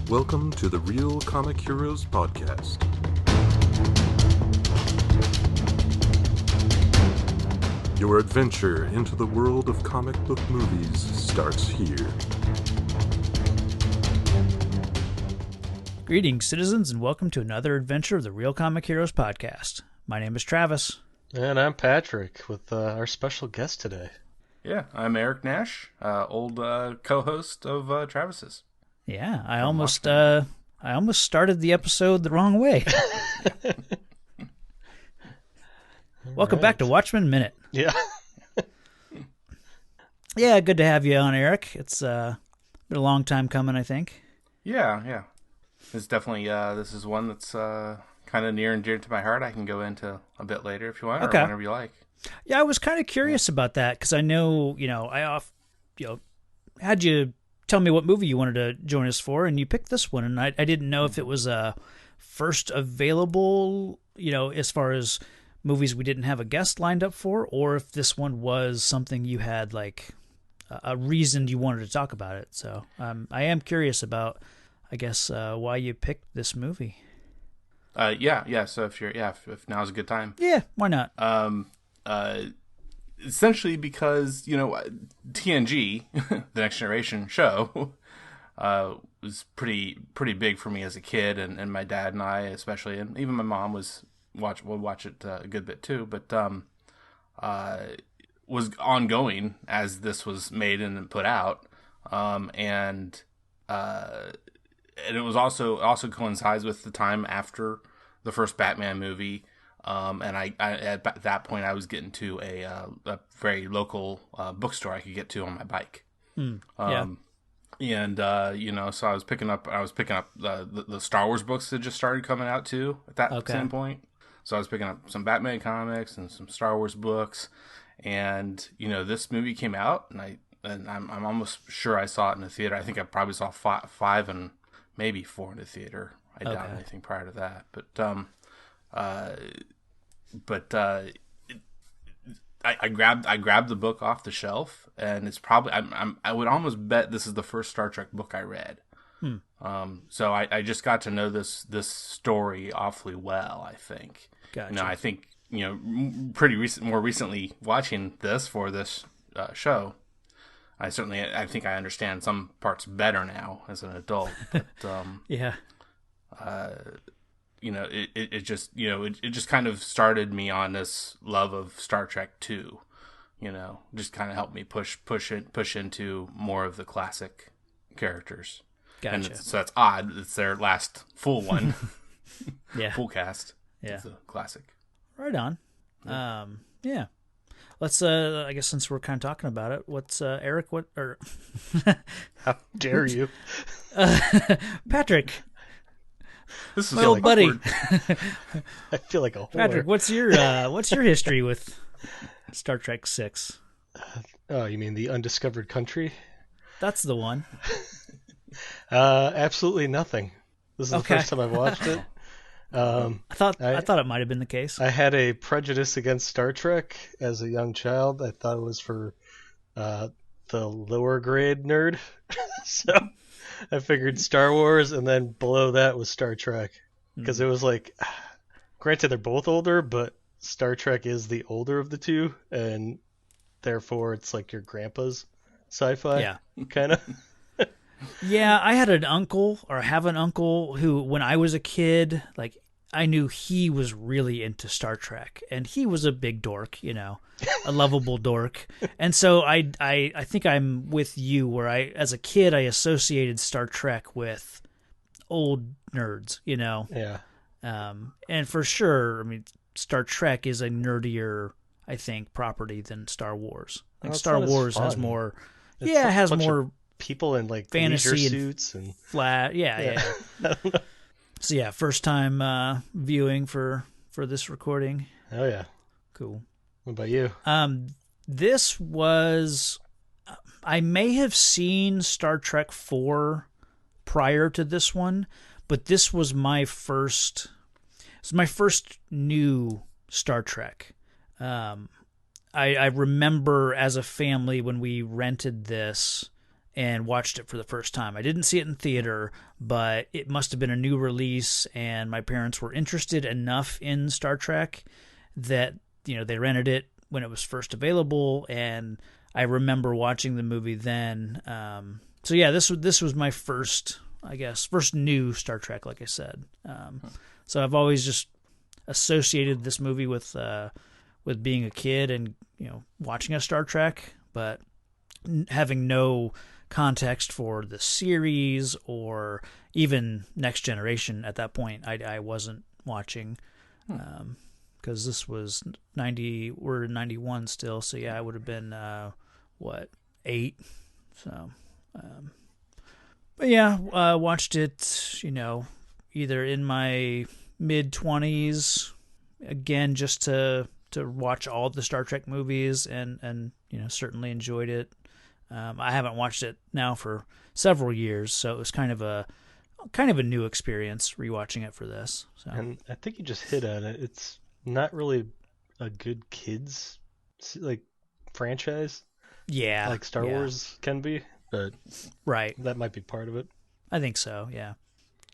Welcome to the Real Comic Heroes Podcast. Your adventure into the world of comic book movies starts here. Greetings, citizens, and welcome to another adventure of the Real Comic Heroes Podcast. My name is Travis. And I'm Patrick with our special guest today. Yeah, I'm Eric Nash, old co-host of Travis's. Yeah, I almost started the episode the wrong way. Welcome back to Watchmen Minute. Yeah. Yeah, good to have you on, Eric. It's been a long time coming, I think. Yeah. It's definitely, this is one that's kind of near and dear to my heart. I can go into a bit later if you want, okay, or whenever you like. Yeah, I was kind of curious about that because I know, I had you tell me what movie you wanted to join us for, and you picked this one, and I didn't know if it was first available, as far as movies we didn't have a guest lined up for, or if this one was something you had like a reason you wanted to talk about it. So I am curious about, I guess, why you picked this movie. Yeah. So if now's a good time. Yeah, why not? Essentially because, TNG, the Next Generation show, was pretty big for me as a kid, and my dad and I especially, and even my mom would watch it a good bit too, but was ongoing as this was made and put out, and it was also coincides with the time after the first Batman movie. And I at that point I was getting to a very local bookstore I could get to on my bike. Yeah. And so I was picking up the Star Wars books that just started coming out too at that same point. So I was picking up some Batman comics and some Star Wars books, and this movie came out, and I'm almost sure I saw it in the theater. I think I probably saw five and maybe four in the theater. I doubt anything prior to that, but I grabbed the book off the shelf, and it's probably I would almost bet this is the first Star Trek book I read. So I just got to know this story awfully well, I think. Gotcha. I think more recently watching this for this show, I think I understand some parts better now as an adult. But, yeah. It just kind of started me on this love of Star Trek 2, just kind of helped me push into more of the classic characters. Gotcha. And so that's odd. It's their last full one. Yeah. Full cast. Yeah. It's a classic. Right on. Yeah. Let's, I guess since we're kind of talking about it, what's, Eric, How dare you? Patrick. This is my old buddy. I feel like a whore. Patrick, what's your history with Star Trek 6? Oh, you mean the Undiscovered Country? That's the one. Absolutely nothing. This is the first time I've watched it. I thought it might have been the case. I had a prejudice against Star Trek as a young child. I thought it was for the lower grade nerd. So I figured Star Wars, and then below that was Star Trek. Because it was like, granted they're both older, but Star Trek is the older of the two, and therefore it's like your grandpa's sci-fi, kind of. Yeah, I had an uncle, or have an uncle, who, when I was a kid, like, I knew he was really into Star Trek, and he was a big dork, a lovable dork. And so I think I'm with you, where as a kid, I associated Star Trek with old nerds, Yeah. And for sure, I mean, Star Trek is a nerdier, I think, property than Star Wars. Like, Star Wars has more, has more people in like fantasy leisure suits and flat. Yeah. So yeah, first time viewing for this recording. Oh yeah, cool. What about you? This was, I may have seen Star Trek 4 prior to this one, but this was my first. It's my first new Star Trek. I remember as a family when we rented this, and watched it for the first time. I didn't see it in theater, but it must have been a new release, and my parents were interested enough in Star Trek that, they rented it when it was first available, and I remember watching the movie then. So yeah, this was my first new Star Trek, like I said. So I've always just associated this movie with being a kid and watching a Star Trek, but having no context for the series or even Next Generation at that point. I wasn't watching because this was 90. We're in 91 still, so yeah, I would have been 8. So, but yeah, watched it. Either in my mid-20s, again, just to watch all the Star Trek movies, and certainly enjoyed it. I haven't watched it now for several years, so it was kind of a new experience rewatching it for this. So. And I think you just hit on it. It's not really a good kids franchise. Yeah, like Star Wars can be, but right, that might be part of it. I think so. Yeah,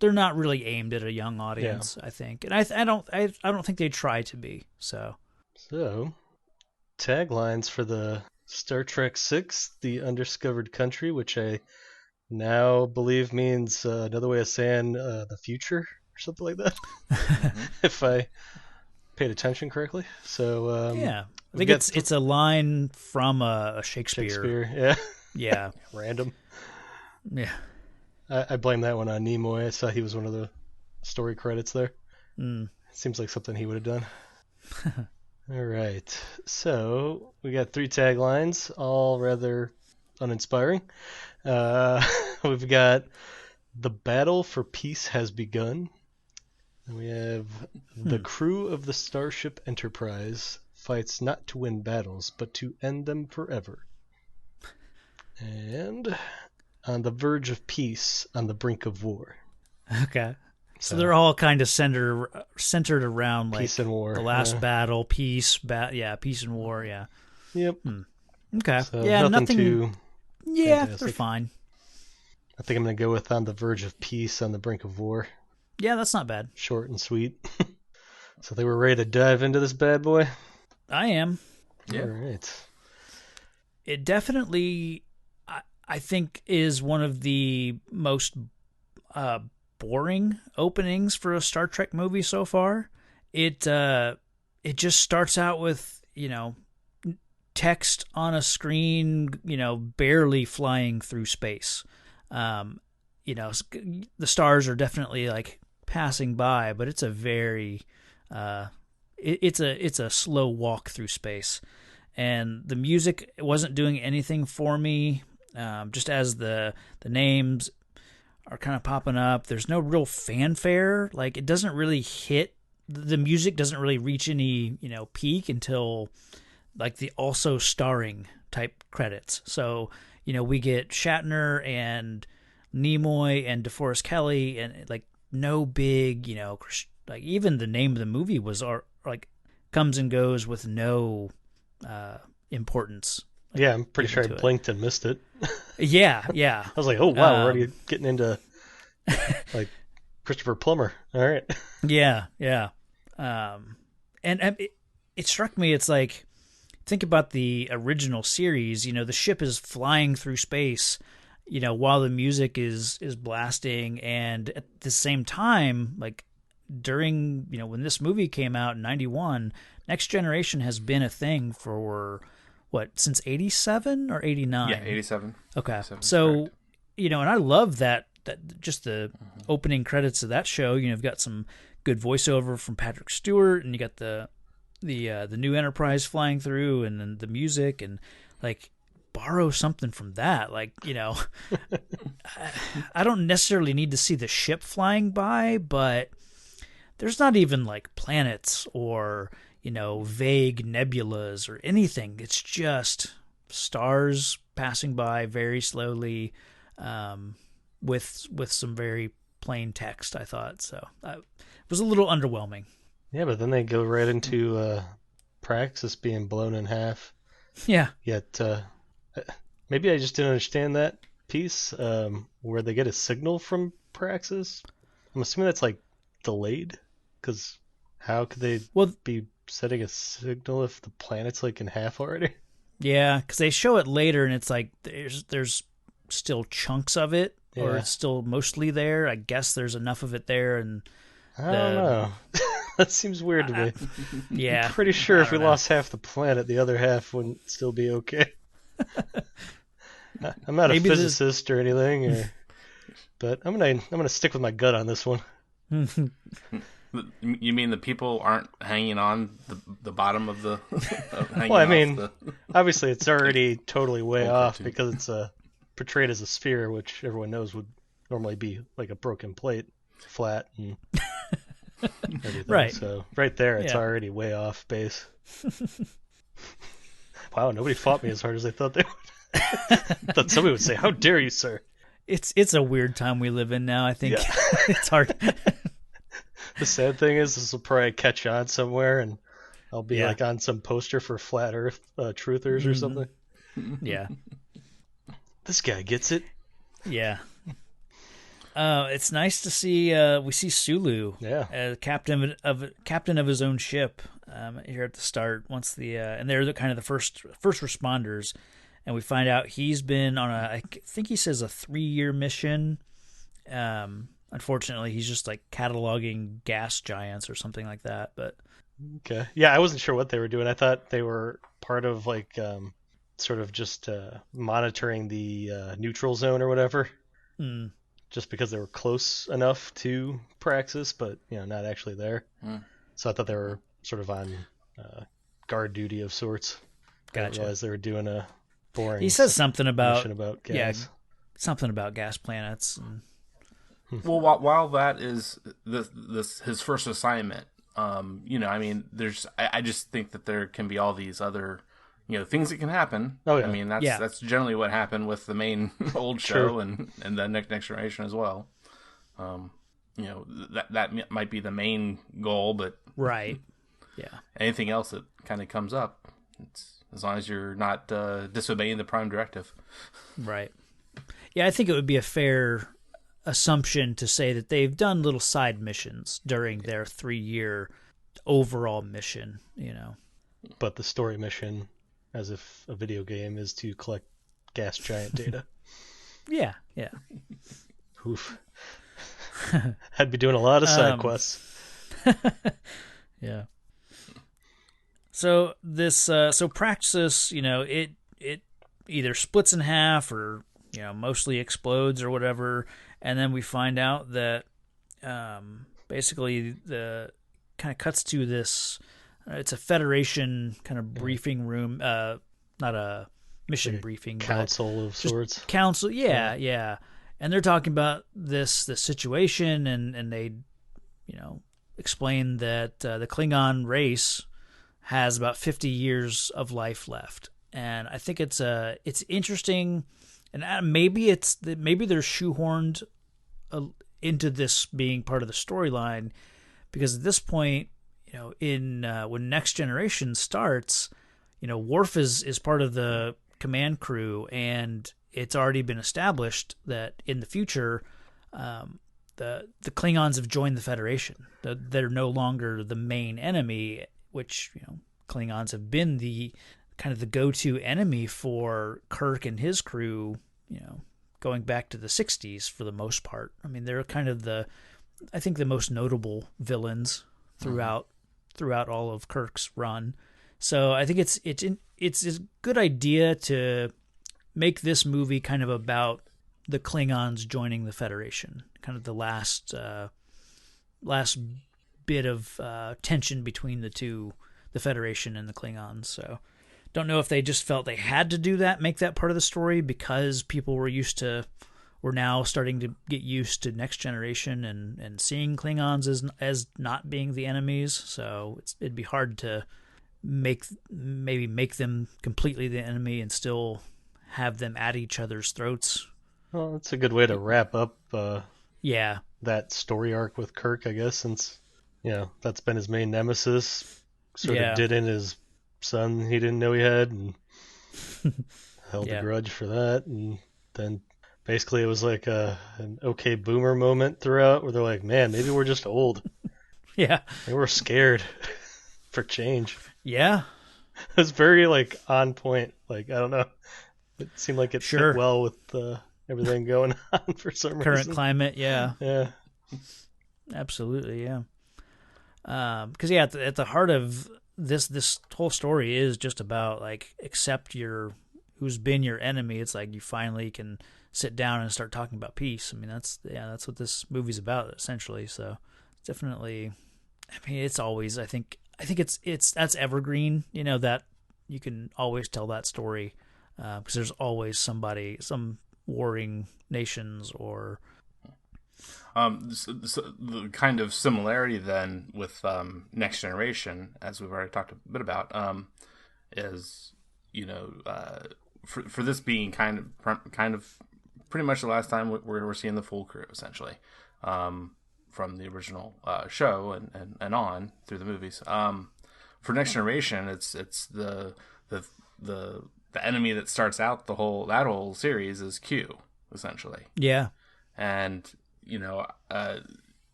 they're not really aimed at a young audience. Yeah. I think, and I don't think they try to be. So taglines for the Star Trek VI, The Undiscovered Country, which I now believe means another way of saying the future or something like that, if I paid attention correctly. So yeah, I think it's a line from a Shakespeare. Yeah. Yeah. Random. Yeah. I blame that one on Nimoy. I saw he was one of the story credits there. It seems like something he would have done. All right. So we got 3 taglines, all rather uninspiring. We've got "The battle for peace has begun." And we have "The crew of the Starship Enterprise fights not to win battles, but to end them forever." And "On the verge of peace, on the brink of war." Okay. So they're all kind of centered around like peace and war. The last battle, peace and war, yeah. Yep. Okay. So yeah, nothing too yeah, fantastic. They're fine. I think I'm going to go with "On the verge of peace, on the brink of war." Yeah, that's not bad. Short and sweet. So they were ready to dive into this bad boy? I am. Yeah. All right. It definitely, I think, is one of the most boring openings for a Star Trek movie so far. It just starts out with, text on a screen, barely flying through space. The stars are definitely like passing by, but it's a very it's a slow walk through space. And the music wasn't doing anything for me. Just as the names are kind of popping up, there's no real fanfare. Like, it doesn't really hit. The music doesn't really reach any, peak until like the also starring type credits. So, we get Shatner and Nimoy and DeForest Kelley, and like no big, like even the name of the movie was like comes and goes with no importance. Like, yeah, I'm pretty sure I blinked and missed it. Yeah. I was like, oh wow, we're already getting into like Christopher Plummer. All right. Yeah. And it struck me. It's like, think about the original series. The ship is flying through space, while the music is blasting, and at the same time, like during when this movie came out in 91, Next Generation has been a thing for what, since 87 or 89? Yeah, 87. Okay, 87, so correct. And I love that just the opening credits of that show. You've got some good voiceover from Patrick Stewart, and you got the new Enterprise flying through, and then the music, and like borrow something from that. Like, I don't necessarily need to see the ship flying by, but there's not even like planets or vague nebulas or anything. It's just stars passing by very slowly, with some very plain text, I thought. So it was a little underwhelming. Yeah, but then they go right into Praxis being blown in half. Yeah. Yet maybe I just didn't understand that piece where they get a signal from Praxis? I'm assuming that's like delayed, because how could they be setting a signal if the planet's like in half already? Yeah, because they show it later, and it's like there's still chunks of it, or it's still mostly there. I guess there's enough of it there, and I don't know. That seems weird to me. Yeah, I'm pretty sure if we lost half the planet, the other half wouldn't still be okay. I'm not a physicist or anything, but I'm gonna stick with my gut on this one. You mean the people aren't hanging on the bottom of the? Well, I mean, obviously it's already totally way off because it's portrayed as a sphere, which everyone knows would normally be like a broken plate, flat and everything. Right. So right there, it's already way off base. Wow, nobody fought me as hard as I thought they would. I thought somebody would say, "How dare you, sir?" It's a weird time we live in now. I think it's hard. The sad thing is, this will probably catch on somewhere, and I'll be like on some poster for flat Earth truthers or something. Yeah. This guy gets it. Yeah. It's nice to see. We see Sulu, captain of his own ship, here at the start. And they're kind of the first responders, and we find out he's been on I think he says a 3-year mission. Unfortunately, he's just like cataloging gas giants or something like that. But okay, yeah, I wasn't sure what they were doing. I thought they were part of like sort of just monitoring the neutral zone or whatever. Just because they were close enough to Praxis, but not actually there. So I thought they were sort of on guard duty of sorts. Gotcha. I didn't realize they were doing a boring. He says something about gas. Something about gas planets. And... Well, while that is this his first assignment, I mean, I just think that there can be all these other, things that can happen. Oh, yeah. I mean, that's generally what happened with the main old show and the next generation as well. That might be the main goal, but right, yeah. Anything else that kind of comes up, it's as long as you're not disobeying the Prime Directive. Right. Yeah, I think it would be a fair assumption to say that they've done little side missions during their 3-year overall mission. But the story mission, as if a video game, is to collect gas giant data. Yeah. Oof. I'd be doing a lot of side quests. Yeah. So this Praxis, it either splits in half or mostly explodes or whatever, and then we find out that basically the kind of cuts to this. It's a Federation kind of briefing room, not a mission like briefing, council of sorts. Council, yeah. And they're talking about this situation, and they, explain that the Klingon race has about 50 years of life left, and I think it's interesting, and maybe they're shoehorned into this being part of the storyline, because at this point, when Next Generation starts, Worf is part of the command crew, and it's already been established that in the future, the Klingons have joined the Federation. They're no longer the main enemy, which Klingons have been the kind of the go-to enemy for Kirk and his crew, going back to the 60s for the most part. I mean, they're kind of the most notable villains throughout all of Kirk's run. So I think it's a good idea to make this movie kind of about the Klingons joining the Federation, kind of the last bit of tension between the Federation and the Klingons. So don't know if they just felt they had to do that, make that part of the story, because people were now starting to get used to Next Generation and seeing Klingons as not being the enemies. So it'd be hard to make them completely the enemy and still have them at each other's throats. Well, that's a good way to wrap up that story arc with Kirk, I guess, since that's been his main nemesis. Sort of did in his son he didn't know he had, and held a grudge for that, and then Basically, it was like an okay boomer moment throughout where they're like, man, maybe we're just old. Yeah. Maybe we're scared for change. Yeah. It was very like on point. Like, I don't know. It seemed like it fit well with everything going on for some current reason. climate. Yeah. Yeah. Absolutely. Yeah. Because at the heart of this whole story is just about like accept who's been your enemy. It's like you finally can sit down and start talking about peace. I mean, that's what this movie's about essentially. So it's definitely, I mean, it's always, I think it's that's evergreen, that you can always tell that story, because there's always some warring nations or the kind of similarity then with Next Generation, as we've already talked a bit about, is for this being kind of pretty much the last time we're seeing the full crew essentially, from the original show and on through the movies. For Next Generation, it's the enemy that starts out that whole series is Q essentially. Yeah, and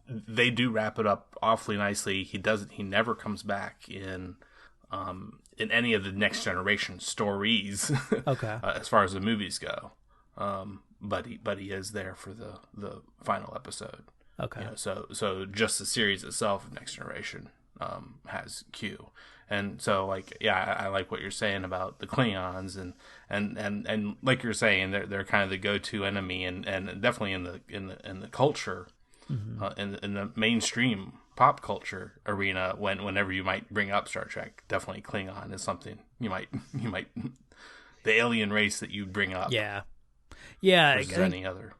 they do wrap it up awfully nicely. He never comes back in any of the Next Generation stories. Okay. As far as the movies go. But he is there for the final episode. Okay. So just the series itself of Next Generation has Q. And so, like, yeah, I like what you're saying about the Klingons, and like you're saying, they're kind of the go-to enemy, and definitely in the culture, in the mainstream pop culture arena. Whenever you might bring up Star Trek, definitely Klingon is something you might the alien race that you bring up. Yeah. Versus any other.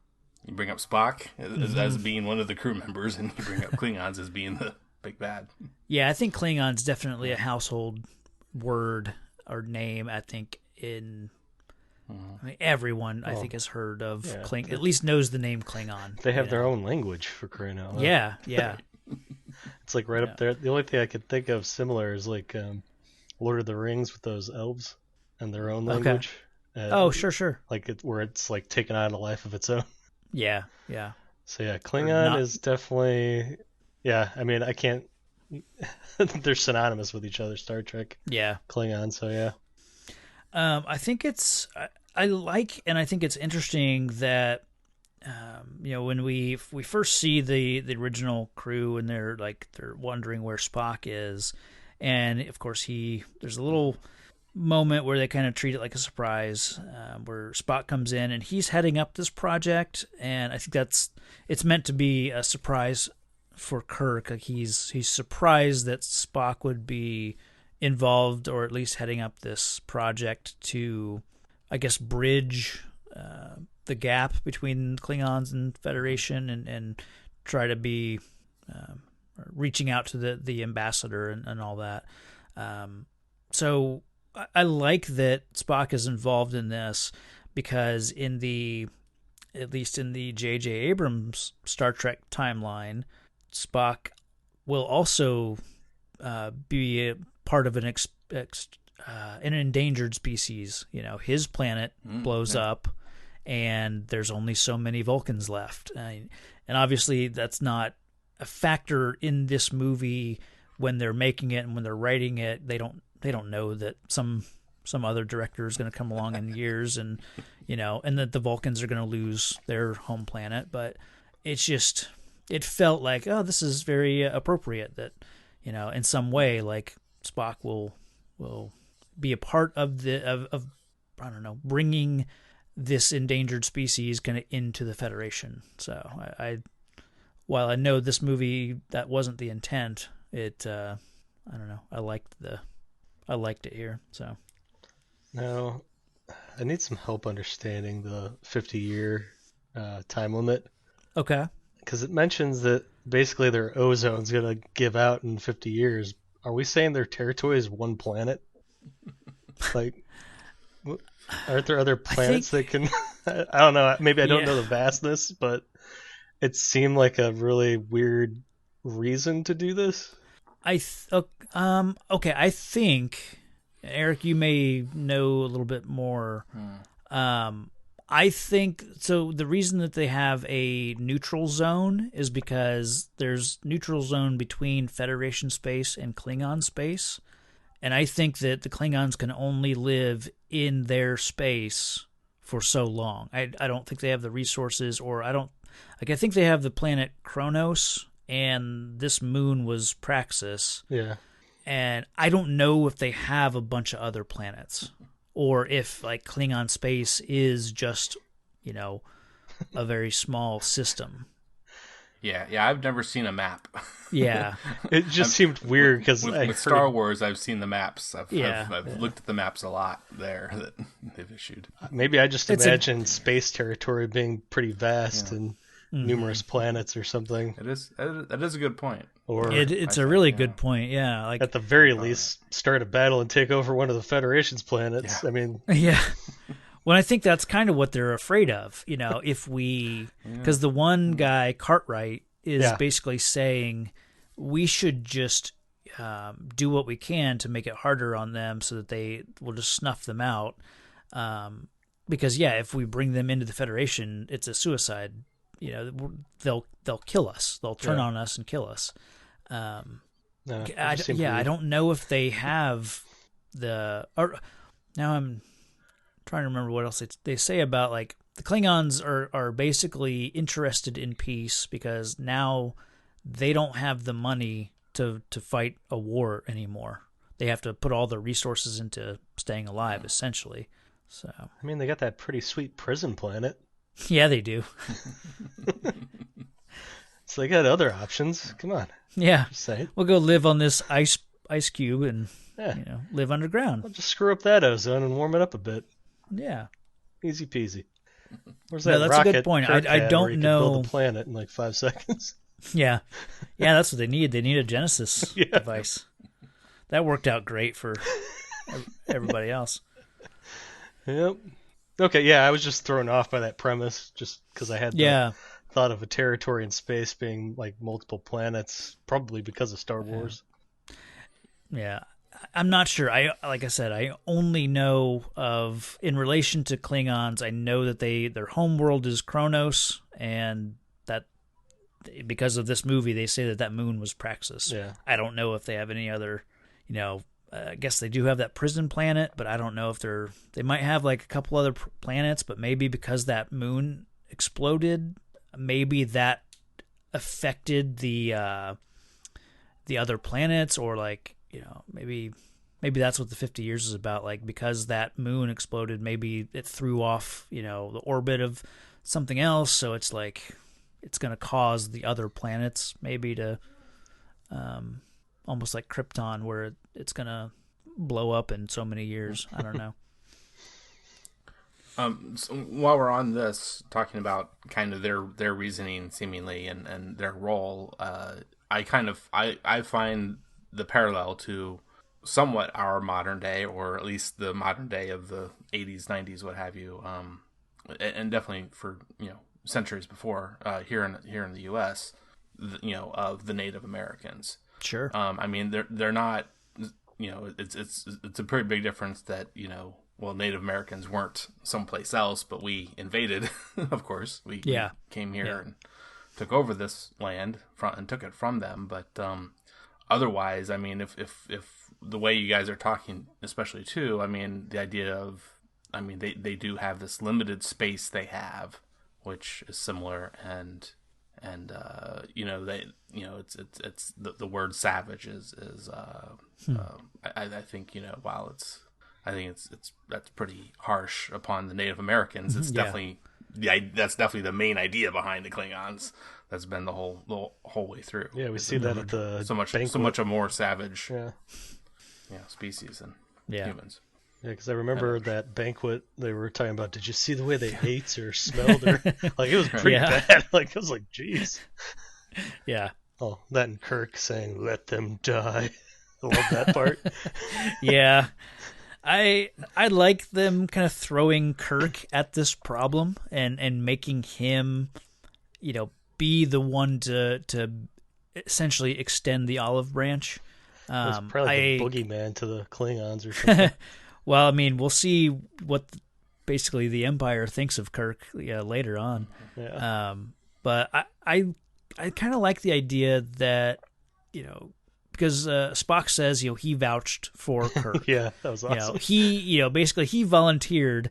You bring up Spock as being one of the crew members, and you bring up Klingons as being the big bad. Yeah, I think Klingon's definitely a household word or name. I think I mean, everyone I think has heard of Klingon, at least knows the name Klingon. They have their own language, for crying out loud. Yeah. It's like right up there. The only thing I could think of similar is like Lord of the Rings with those elves and their own language. Sure. Like where it's like taken on a life of its own. Yeah. So yeah, Klingon is definitely. Yeah, I mean, I can't. They're synonymous with each other, Star Trek. Yeah. Klingon. So yeah. I think I like, and I think it's interesting that when we first see the original crew and they're wondering where Spock is, and of course there's a little moment where they kind of treat it like a surprise, where Spock comes in and he's heading up this project, and I think it's meant to be a surprise for Kirk. Like he's surprised that Spock would be involved, or at least heading up this project to, I guess, bridge the gap between Klingons and Federation, and try to be reaching out to the ambassador and all that. So I like that Spock is involved in this, because at least in the J.J. Abrams Star Trek timeline, Spock will also be a part of an endangered species. His planet blows up, and there's only so many Vulcans left, and obviously that's not a factor in this movie when they're making it and when they're writing it. They don't know that some other director is going to come along in years, and and that the Vulcans are going to lose their home planet. But it's just, it felt like, oh, this is very appropriate that in some way, like, Spock will be a part of I don't know, bringing this endangered species kind of into the Federation. So while I know this movie, that wasn't the intent, it I don't know, I liked it here. So now I need some help understanding the 50-year time limit. Okay. Because it mentions that basically their ozone's going to give out in 50 years. Are we saying their territory is one planet? Like, aren't there other planets that can... I don't know. Maybe I don't know the vastness, but it seemed like a really weird reason to do this. Okay, I think, Eric, you may know a little bit more. I think so. The reason that they have a neutral zone is because there's neutral zone between Federation space and Klingon space. And I think that the Klingons can only live in their space for so long. I don't think they have the resources, or I think they have the planet Kronos, and this moon was Praxis. Yeah. And I don't know if they have a bunch of other planets, or if like Klingon space is just, a very small system. Yeah, I've never seen a map. Yeah. It just seemed weird because with Star Wars, I've seen the maps. I've looked at the maps a lot there that they've issued. Maybe I just imagine space territory being pretty vast and numerous planets or something. That is a good point. Or it's a really good point. Yeah, like at the very least, start a battle and take over one of the Federation's planets. Yeah. I mean, yeah. Well, I think that's kind of what they're afraid of. If we, because the one guy Cartwright is basically saying we should just do what we can to make it harder on them so that they will just snuff them out. Because if we bring them into the Federation, it's a suicide. They'll kill us. They'll turn on us and kill us. I don't know if they have the. Or now I'm trying to remember what else they say about like the Klingons are basically interested in peace because now they don't have the money to fight a war anymore. They have to put all their resources into staying alive, essentially. So I mean, they got that pretty sweet prison planet. Yeah, they do. So they got other options. Come on. Yeah. Just say it. We'll go live on this ice cube and live underground. We'll just screw up that ozone and warm it up a bit. Yeah. Easy peasy. Where's that rocket? That's a good point. I don't know. Build a planet in like 5 seconds. Yeah. Yeah, that's what they need. They need a Genesis device. That worked out great for everybody else. Yep. Okay, yeah, I was just thrown off by that premise just because I had the thought of a territory in space being like multiple planets, probably because of Star Wars. Yeah. I'm not sure. Like I said, I only know of, in relation to Klingons, I know that their homeworld is Kronos, and that because of this movie, they say that moon was Praxis. Yeah. I don't know if they have any other, I guess they do have that prison planet, but I don't know if they might have like a couple other planets, but maybe because that moon exploded, maybe that affected the other planets, or like, maybe that's what the 50 years is about. Like, because that moon exploded, maybe it threw off, the orbit of something else. So it's like, it's going to cause the other planets maybe to, almost like Krypton, where it's going to blow up in so many years. I don't know. So while we're on this, talking about kind of their reasoning seemingly and their role, I find the parallel to somewhat our modern day, or at least the modern day of the 80s, 90s, what have you, and definitely for centuries before here in the U.S., of the Native Americans. Sure. I mean, they're not. It's a pretty big difference that Native Americans weren't someplace else, but we invaded. Of course, we came here and took over this land and took it from them, but. Otherwise, I mean, if the way you guys are talking, especially too, I mean, the idea of, I mean, they do have this limited space they have, which is similar, and it's the word savage is I think while that's pretty harsh upon the Native Americans, it's definitely that's definitely the main idea behind the Klingons. That's been the whole way through. Yeah, we see that at the so much a more savage species than humans. Yeah, because I remember that banquet they were talking about. Did you see the way they ate or smelled her? Like, it was pretty bad. Like, I was like, geez. Yeah. Oh, that and Kirk saying, "Let them die." I love that part. Yeah. I like them kind of throwing Kirk at this problem and making him, be the one to essentially extend the olive branch. It's probably the boogeyman to the Klingons or something. Well, I mean, we'll see what basically the Empire thinks of Kirk later on. Yeah. But I kind of like the idea that, because Spock says, he vouched for Kirk. Yeah, that was awesome. Basically he volunteered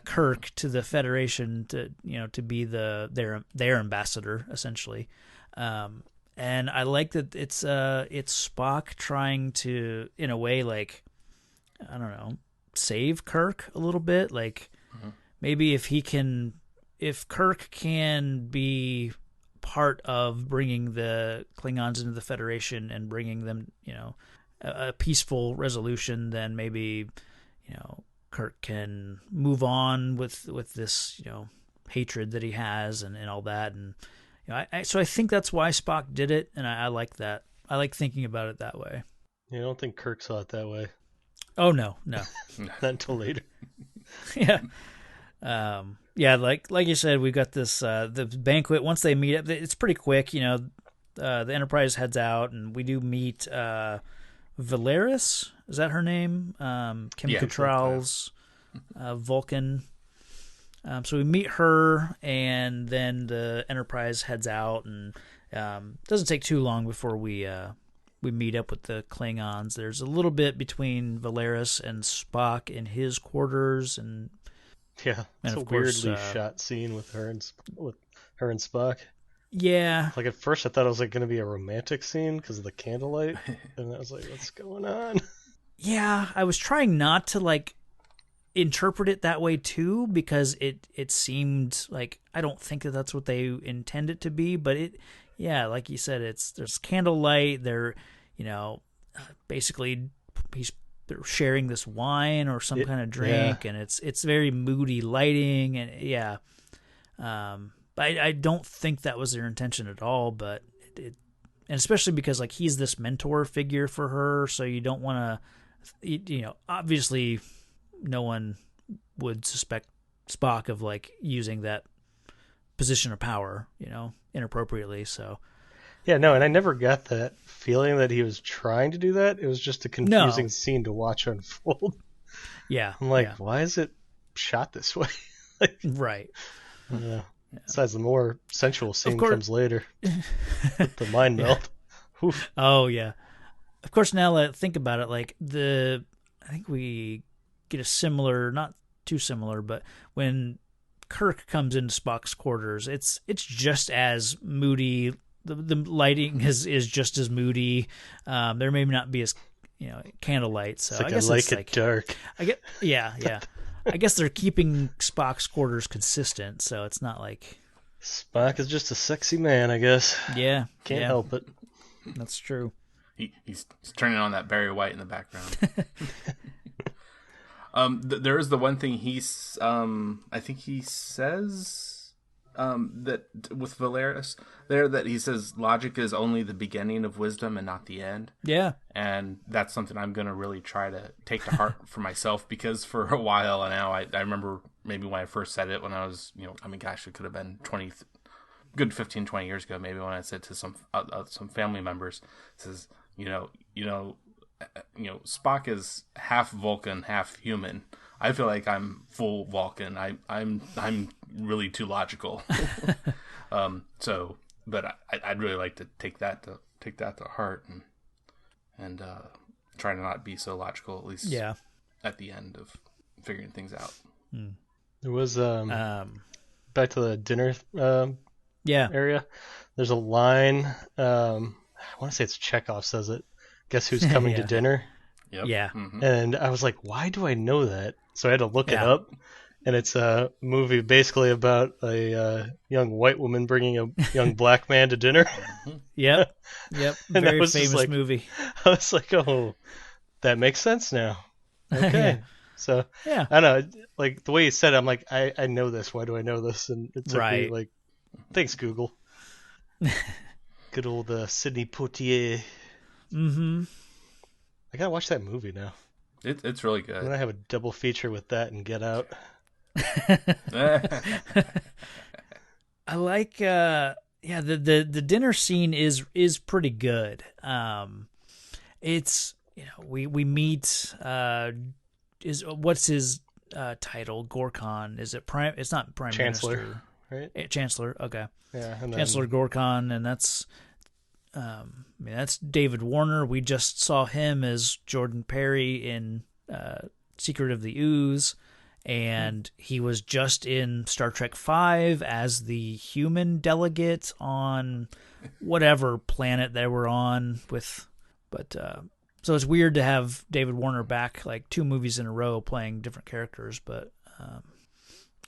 Kirk to the Federation to be their ambassador, essentially. And I like that it's Spock trying to, in a way, like, I don't know, save Kirk a little bit. Like, maybe if Kirk can be part of bringing the Klingons into the Federation and bringing them, a peaceful resolution, then maybe, Kirk can move on with this, hatred that he has and all that. And, so I think that's why Spock did it. And I like that. I like thinking about it that way. I don't think Kirk saw it that way. Oh, no. Not until later. Yeah. Like you said, we got this the banquet. Once they meet up, it's pretty quick. The Enterprise heads out, and we do meet Valeris. Is that her name? Kim Cattrall's Vulcan. So we meet her, and then the Enterprise heads out, and doesn't take too long before we meet up with the Klingons. There's a little bit between Valeris and Spock in his quarters, and it's a weirdly shot scene with her and Spock. Yeah, like at first I thought it was like going to be a romantic scene because of the candlelight, and I was like, "What's going on?" Yeah, I was trying not to like interpret it that way too, because it seemed like, I don't think that's what they intend it to be, but like you said, there's candlelight. They're basically they're sharing this wine or some kind of drink, and it's very moody lighting, and but I don't think that was their intention at all. But and especially because like he's this mentor figure for her, so you don't want to, obviously no one would suspect Spock of like using that position of power, inappropriately. So and I never got that feeling that he was trying to do that. It was just a confusing scene to watch unfold. Yeah, I'm like, why is it shot this way? Right. Besides, the more sensual scene comes later with the mind melt. Oof. Oh yeah. Of course, now think about it. Like I think we get a similar, not too similar, but when Kirk comes into Spock's quarters, it's just as moody. The lighting is just as moody. There may not be as candlelight. So I guess it's like dark. I guess they're keeping Spock's quarters consistent, so it's not like Spock is just a sexy man, I guess. Yeah, can't help it. That's true. He's turning on that Barry White in the background. There is the one thing I think he says that with Valeris there, that he says logic is only the beginning of wisdom and not the end. Yeah. And that's something I'm going to really try to take to heart for myself, because for a while now, I remember maybe when I first said it when I was, it could have been 15-20 years ago, maybe, when I said to some family members, it says, Spock is half Vulcan, half human. I feel like I'm full Vulcan. I'm really too logical. But I'd really like to take that to heart and try to not be so logical, at least at the end of figuring things out. There was back to the dinner area. There's a line. I want to say it's Chekov says it. Guess who's coming to dinner? Yep. Yeah. Mm-hmm. And I was like, why do I know that? So I had to look it up. And it's a movie basically about a young white woman bringing a young black man to dinner. Yep. Very famous movie. I was like, oh, that makes sense now. Okay. So, yeah. I don't know. Like, the way you said it, I'm like, I know this. Why do I know this? And it took me like, thanks, Google. Good old Sidney Poitier. Mm-hmm. I gotta watch that movie now. It's really good. I'm gonna have a double feature with that and Get Out. I like the dinner scene is pretty good. It's we meet what's his title, Gorkon. Is it Prime? It's not Prime Chancellor, Minister, right? Chancellor. Okay. Yeah, and Chancellor Gorkon, and that's that's David Warner. We just saw him as Jordan Perry in Secret of the Ooze, and he was just in Star Trek V as the human delegate on whatever planet they were on with. But so it's weird to have David Warner back like 2 movies in a row playing different characters, but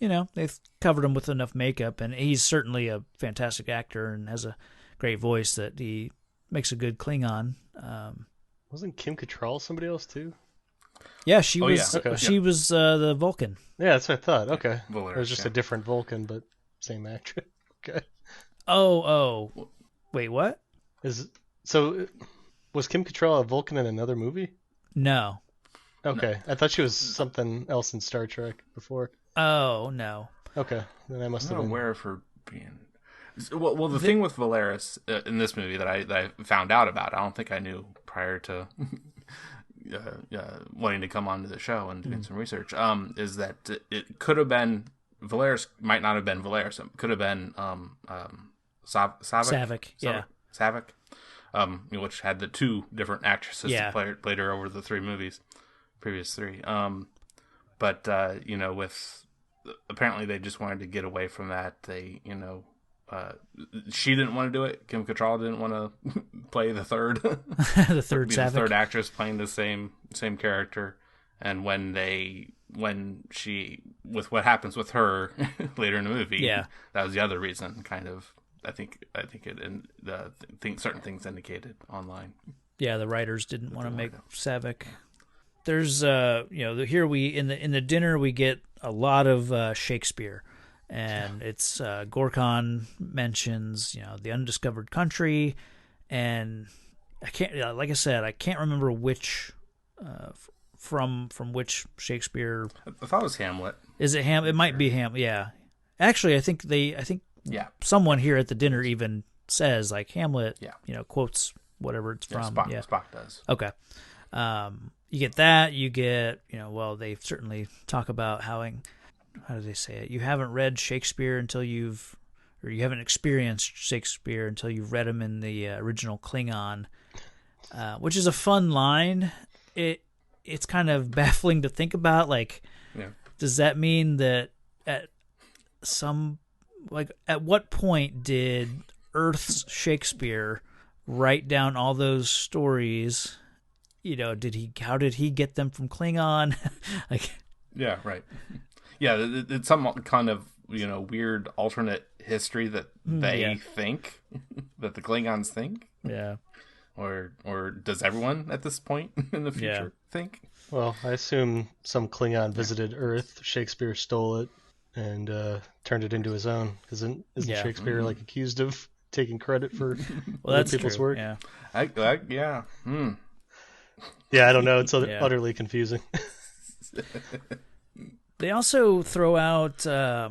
they've covered him with enough makeup, and he's certainly a fantastic actor and has a great voice that he makes a good Klingon. Wasn't Kim Cattrall somebody else too? Yeah, she was. Yeah. Okay. She was the Vulcan. Yeah, that's what I thought. Okay, Valeris, it was just a different Vulcan, but same actress. Okay. Oh, wait, what? Was Kim Cattrall a Vulcan in another movie? No. Okay, I thought she was something else in Star Trek before. Oh no. Okay, then I must I'm have not been aware of her being. Well, the thing with Valeris in this movie that I found out about, I don't think I knew prior to wanting to come onto the show and doing some research, is that it could have been Valeris, might not have been Valeris. It could have been Saavik, yeah. Saavik, which had the 2 different actresses that played her over the 3 movies, previous 3. But with apparently they just wanted to get away from that. They, she didn't want to do it. Kim Cattrall didn't want to play the third, the third actress playing the same character. And when she, with what happens with her later in the movie, that was the other reason. Kind of, I think it and certain things indicated online. Yeah, the writers didn't want to make Saavik. There's here we in the dinner we get a lot of Shakespeare. And it's Gorkon mentions, the undiscovered country, and I can't, like I said, I can't remember which from which Shakespeare. I thought it was Hamlet. Is it It might be Hamlet. Yeah, actually, I think someone here at the dinner even says like Hamlet. Yeah. Quotes whatever it's from. Spock does. Okay. You get that. You get they certainly talk about how do they say it? You haven't read Shakespeare until you haven't experienced Shakespeare until you've read him in the original Klingon, which is a fun line. It's kind of baffling to think about. Like, does that mean that at what point did Earth's Shakespeare write down all those stories? How did he get them from Klingon? Yeah, right. Yeah, it's some kind of weird alternate history that they think that the Klingons think. Yeah, or does everyone at this point in the future think? Well, I assume some Klingon visited Earth. Shakespeare stole it and turned it into his own. Isn't Shakespeare like accused of taking credit for other people's work? Yeah, yeah. Yeah, I don't know. It's utterly confusing. They also throw out, I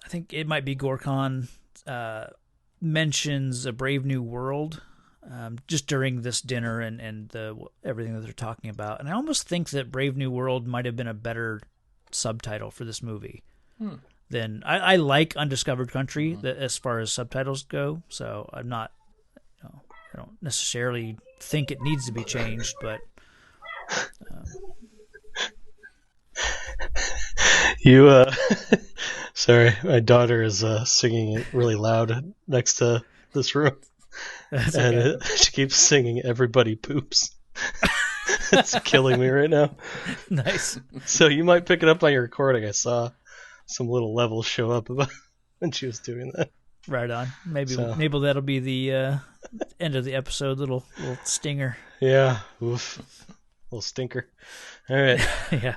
think it might be Gorkon, mentions A Brave New World just during this dinner and everything that they're talking about. And I almost think that Brave New World might have been a better subtitle for this movie. Than I like Undiscovered Country as far as subtitles go, so I'm not, I don't necessarily think it needs to be changed, but... Sorry, my daughter is singing it really loud next to this room. That's and okay. She keeps singing "Everybody Poops." It's killing me right now. Nice. So you might pick it up on your recording. I saw some little levels show up when she was doing that. Right on. Maybe that'll be the end of the episode. Little stinger. Yeah. Oof. Little stinker. All right. Yeah.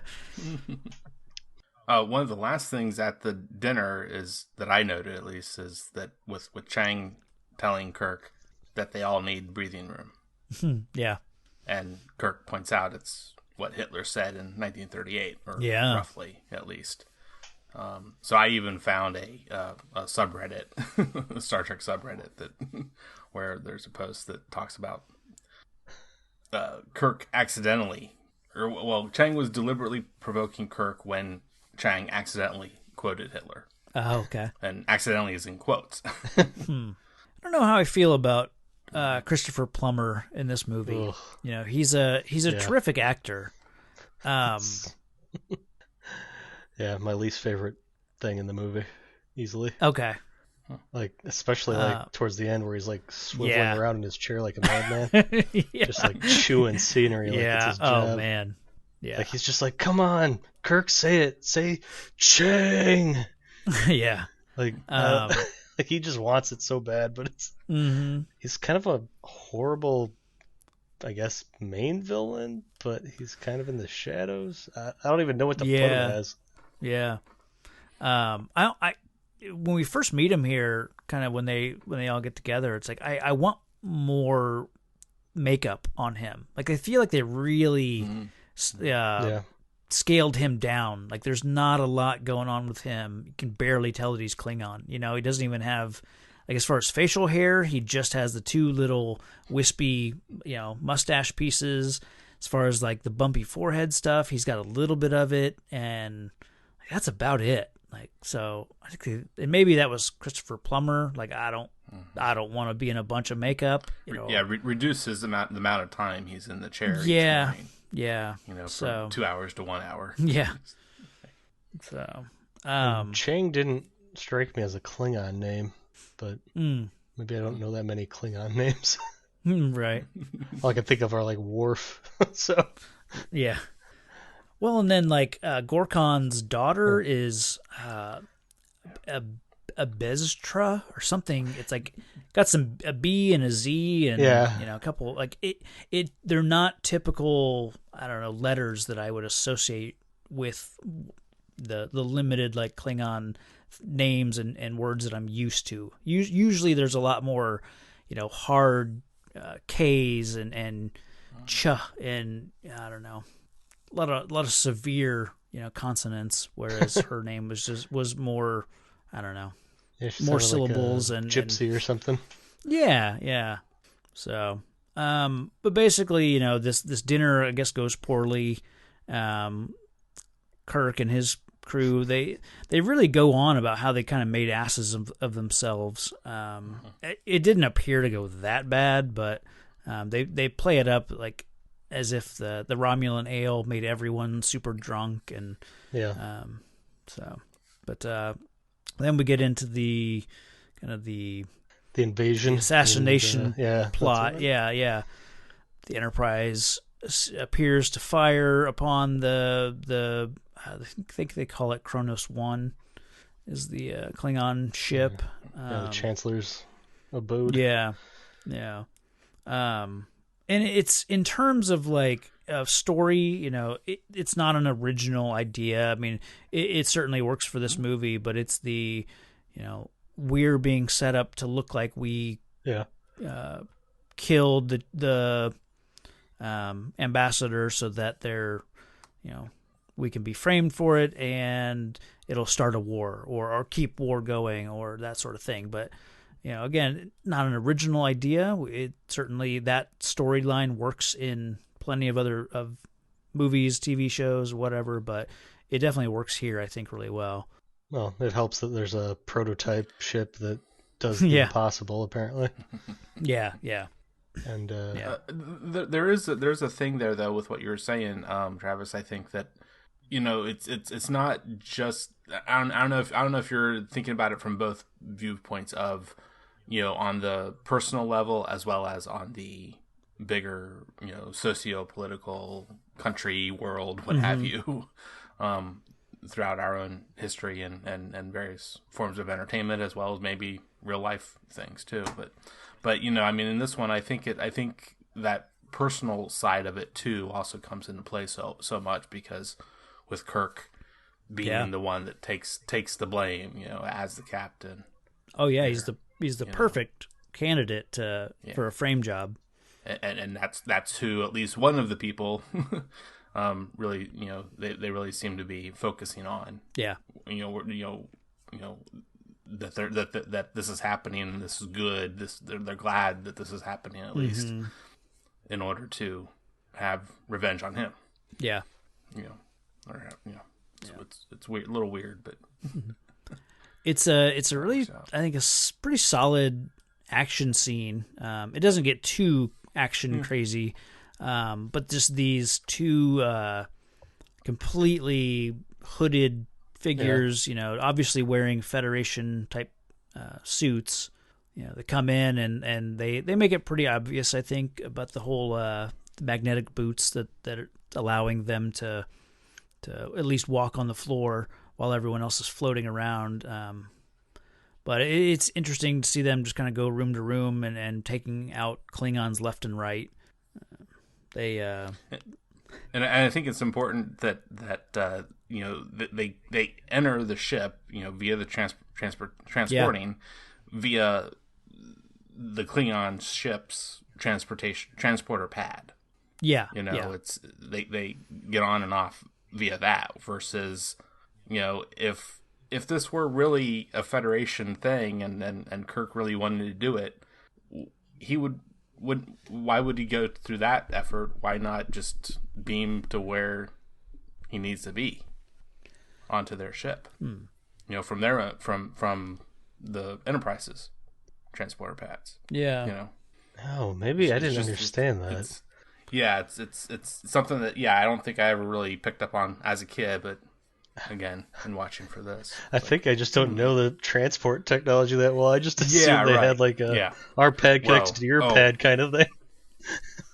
One of the last things at the dinner is that I noted, at least, is that with Chang telling Kirk that they all need breathing room. Yeah. And Kirk points out it's what Hitler said in 1938, or roughly, at least. So I even found a subreddit, a Star Trek subreddit, where there's a post that talks about Kirk accidentally, Chang was deliberately provoking Kirk when Chang accidentally quoted Hitler. Oh, okay. And accidentally is in quotes. I don't know how I feel about Christopher Plummer in this movie. Ugh. You know, he's a terrific actor. Yeah, my least favorite thing in the movie, easily. Okay. Like, especially like towards the end where he's like swiveling around in his chair like a madman, just like chewing scenery like it's his job. Oh man. Yeah. Like he's just like, come on, Kirk, say it, say Chang. Yeah. Like, like he just wants it so bad, but it's he's kind of a horrible, I guess, main villain, but he's kind of in the shadows. I don't even know what to put him as. Yeah. I when we first meet him here, kind of when they all get together, it's like I want more makeup on him. Like I feel like they really scaled him down. Like there's not a lot going on with him. You can barely tell that he's Klingon. You know, he doesn't even have, like, as far as facial hair, he just has the two little wispy, mustache pieces. As far as like the bumpy forehead stuff, he's got a little bit of it, and that's about it. Like, so I think and maybe that was Christopher Plummer. Like, I don't want to be in a bunch of makeup. Reduces the amount of time he's in the chair. Yeah. Each morning, yeah. From 2 hours to 1 hour. Yeah. So, Chang didn't strike me as a Klingon name, but maybe I don't know that many Klingon names. Right. All I can think of are like Worf. So. Yeah. Well, and then like Gorkon's daughter is a Beztra or something. It's like got a B and a Z and a couple like it. They're not typical, I don't know, letters that I would associate with the limited like Klingon names and words that I'm used to. Usually there's a lot more, hard K's and ch and I don't know. A lot of severe, consonants, whereas her name was more, I don't know, more syllables like and gypsy or something. Yeah. So, but basically, this dinner I guess goes poorly. Kirk and his crew they really go on about how they kind of made asses of themselves. It didn't appear to go that bad, but they play it up like as if the Romulan ale made everyone super drunk and but then we get into the kind of the invasion, the assassination plot. Right. Yeah. The Enterprise appears to fire upon the I think they call it Kronos 1 is the Klingon ship. The Chancellor's abode. Yeah. And it's in terms of like a story, it's not an original idea. I mean, it certainly works for this movie, but it's the, we're being set up to look like we killed the ambassador so that they're, we can be framed for it and it'll start a war or keep war going or that sort of thing. But again, not an original idea. It certainly that storyline works in plenty of other movies, TV shows, whatever. But it definitely works here, I think, really well. Well, it helps that there's a prototype ship that does the impossible, apparently. Yeah. And there's a thing there though with what you were saying, Travis. I think that it's not just I don't know if you're thinking about it from both viewpoints of on the personal level as well as on the bigger socio-political country world what have you throughout our own history and various forms of entertainment as well as maybe real life things too. But I mean in this one I think that personal side of it too also comes into play so much because with Kirk being the one that takes the blame, as the captain. Oh yeah, there. He's the perfect candidate for a frame job. And that's who at least one of the people really, they really seem to be focusing on. Yeah. That this is happening and this is good. They're glad that this is happening at least in order to have revenge on him. Yeah. It's weird, a little weird, but it's a really, I think, pretty solid action scene. It doesn't get too action crazy, but just these two completely hooded figures, obviously wearing Federation type suits. They come in and they make it pretty obvious, I think, about the whole magnetic boots that are allowing them to at least walk on the floor while everyone else is floating around. But it's interesting to see them just kind of go room to room and taking out Klingons left and right. And I think it's important that they enter the ship via the transporting via the Klingon ship's transporter pad. Yeah, it's they get on and off via that versus if this were really a Federation thing and Kirk really wanted to do it, he would why would he go through that effort? Why not just beam to where he needs to be onto their ship? From their from the Enterprise's transporter pads. Yeah. Oh, maybe I didn't understand that. It's something that I don't think I ever really picked up on as a kid, but again, in watching for this, I think I just don't know the transport technology that well. I just assumed they had like our pad connected to your pad kind of thing.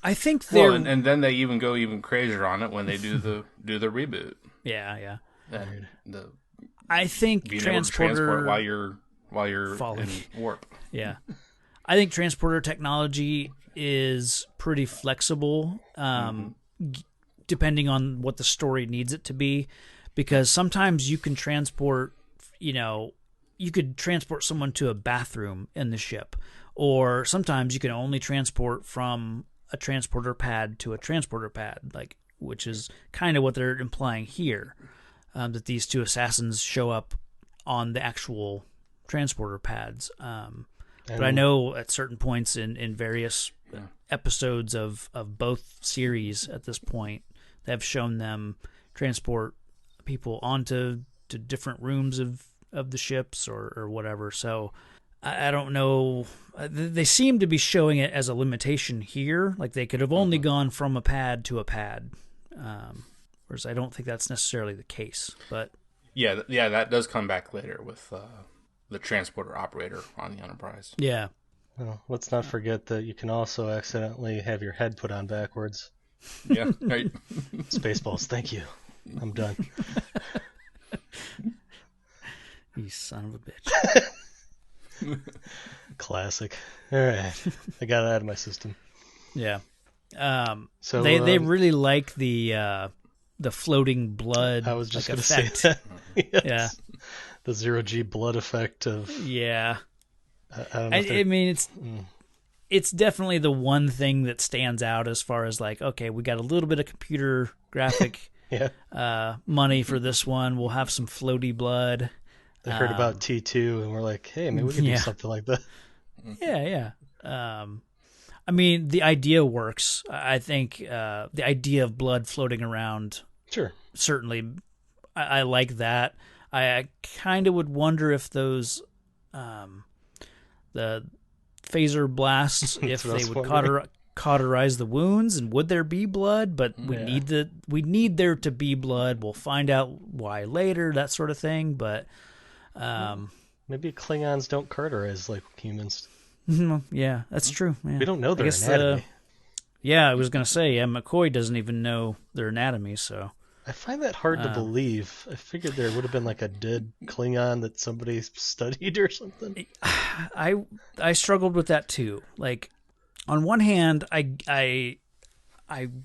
I think they're and then they even go even crazier on it when they do the reboot. Yeah. And I think being able to transport while you're falling in warp. Yeah, I think transporter technology is pretty flexible, depending on what the story needs it to be. Because sometimes you can transport, you could transport someone to a bathroom in the ship, or sometimes you can only transport from a transporter pad to a transporter pad, which is kind of what they're implying here, that these two assassins show up on the actual transporter pads. But I know at certain points in various episodes of both series at this point, they have shown them transport people onto different rooms of the ships or whatever. So I don't know. They seem to be showing it as a limitation here. Like they could have only gone from a pad to a pad. Whereas I don't think that's necessarily the case. But yeah, that does come back later with the transporter operator on the Enterprise. Yeah. Well, let's not forget that you can also accidentally have your head put on backwards. Yeah, right. Spaceballs, thank you. I'm done. You son of a bitch. Classic. All right. I got it out of my system. Yeah. So they really like the floating blood. I was just going to effect. say that. Yes. Yeah. The 0G blood effect of. Yeah. I don't know. I mean, it's definitely the one thing that stands out as far as okay, we got a little bit of computer graphic money for this one. We'll have some floaty blood. They heard about T2 and we're like, hey, maybe we could do something like that. Yeah. I mean, the idea works. I think the idea of blood floating around. Sure. Certainly, I like that. I kind of would wonder if those the phaser blasts, if they would cauterize the wounds, and would there be blood? But we need there to be blood. We'll find out why later, that sort of thing. But maybe Klingons don't cauterize like humans. Yeah, that's true. Yeah. We don't know their anatomy. I was going to say, McCoy doesn't even know their anatomy, so. I find that hard to believe. I figured there would have been like a dead Klingon that somebody studied or something. I struggled with that too. Like, on one hand, I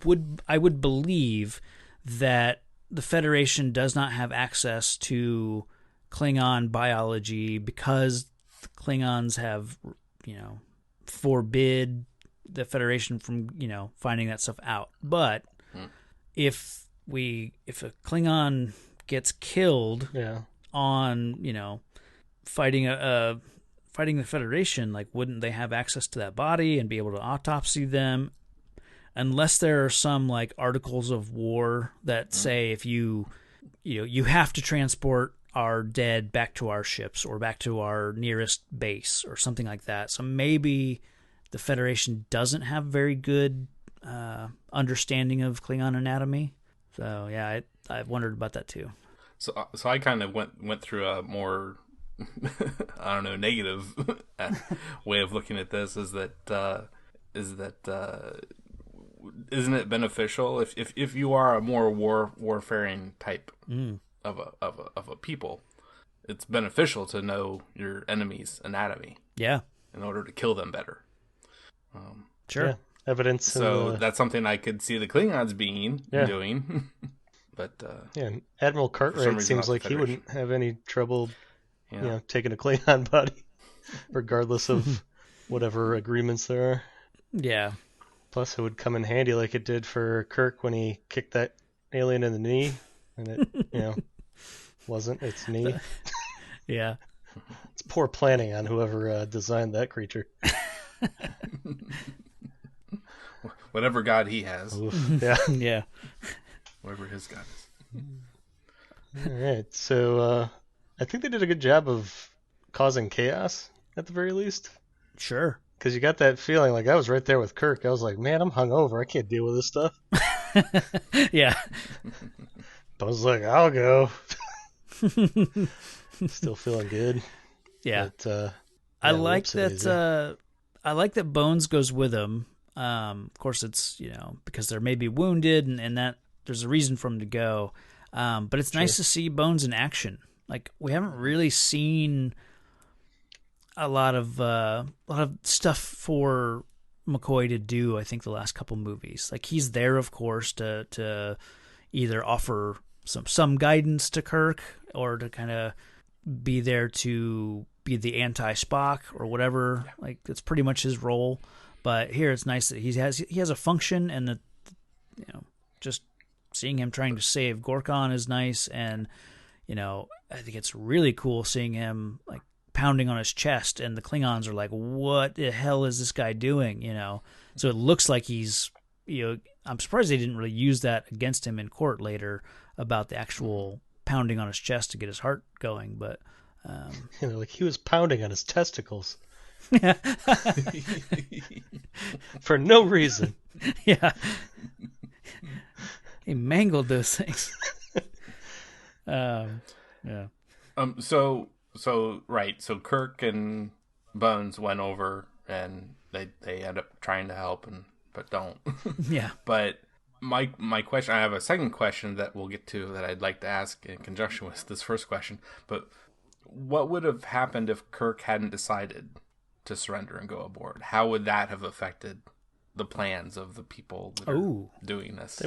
would believe that the Federation does not have access to Klingon biology because the Klingons have, forbid the Federation from, finding that stuff out. But if a Klingon gets killed on, fighting the Federation, wouldn't they have access to that body and be able to autopsy them? Unless there are some articles of war that say if you you have to transport our dead back to our ships or back to our nearest base or something like that. So maybe the Federation doesn't have very good understanding of Klingon anatomy. So yeah, I've wondered about that too. So I kind of went through a more I don't know, negative way of looking at this. Isn't it beneficial if you are a more warfaring type of a people? It's beneficial to know your enemy's anatomy. Yeah, in order to kill them better. Sure. Yeah. Evidence. So that's something I could see the Klingons doing. But and Admiral Cartwright seems like he wouldn't have any trouble, taking a Klingon body, regardless of whatever agreements there are. Yeah. Plus, it would come in handy like it did for Kirk when he kicked that alien in the knee, and it, wasn't its knee. Yeah. It's poor planning on whoever designed that creature. Whatever god he has. Oof. Yeah. Yeah. Whatever his god is. All right. So I think they did a good job of causing chaos at the very least. Sure. Because you got that feeling, like I was right there with Kirk. I was like, man, I'm hungover. I can't deal with this stuff. Yeah. But I was like, I'll go. Still feeling good. Yeah. But, I like that. I like that Bones goes with him. Of course, it's because they're maybe wounded, and that there's a reason for him to go. But it's nice to see Bones in action. Like we haven't really seen a lot of stuff for McCoy to do. I think the last couple movies, like he's there, of course, to either offer some guidance to Kirk or to kind of be there to be the anti-Spock or whatever. Yeah. Like that's pretty much his role. But here it's nice that he has a function, and just seeing him trying to save Gorkon is nice, and I think it's really cool seeing him like pounding on his chest, and the Klingons are like, "What the hell is this guy doing?" So it looks like he's I'm surprised they didn't really use that against him in court later about the actual pounding on his chest to get his heart going, but like he was pounding on his testicles. For no reason. Yeah. He mangled those things. Yeah. So Kirk and Bones went over and they end up trying to help but don't. Yeah. But my question, I have a second question that we'll get to that I'd like to ask in conjunction with this first question. But what would have happened if Kirk hadn't decided to surrender and go aboard? How would that have affected the plans of the people that are doing this?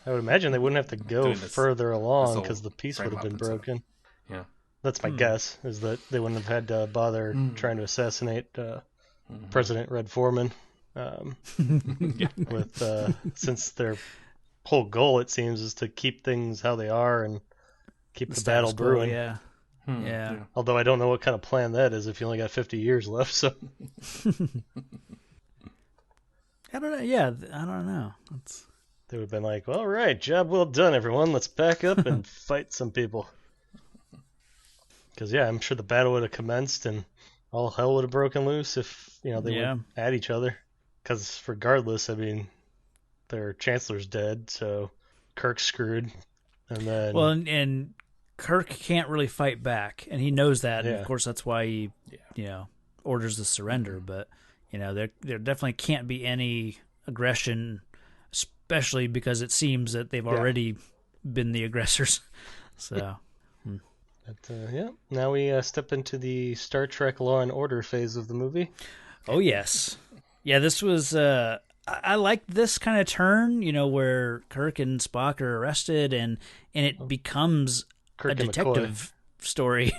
I would imagine they wouldn't have to go further along because the peace would have been broken. Yeah. That's my guess, is that they wouldn't have had to bother trying to assassinate President Red Foreman. Since their whole goal, it seems, is to keep things how they are and keep the battle brewing. Yeah. Yeah. Although I don't know what kind of plan that is if you only got 50 years left. So I don't know. Yeah, I don't know. They would have been like, all right, job well done, everyone. Let's back up and fight some people. Because, I'm sure the battle would have commenced and all hell would have broken loose if, they were at each other. Because regardless, their chancellor's dead, so Kirk's screwed. And then... Well, and Kirk can't really fight back, and he knows that. And of course, that's why he, orders the surrender. But, there definitely can't be any aggression, especially because it seems that they've already been the aggressors. So... But, now we step into the Star Trek Law and Order phase of the movie. Oh, yes. Yeah, this was... I like this kind of turn, where Kirk and Spock are arrested, and it becomes Kirk a detective story.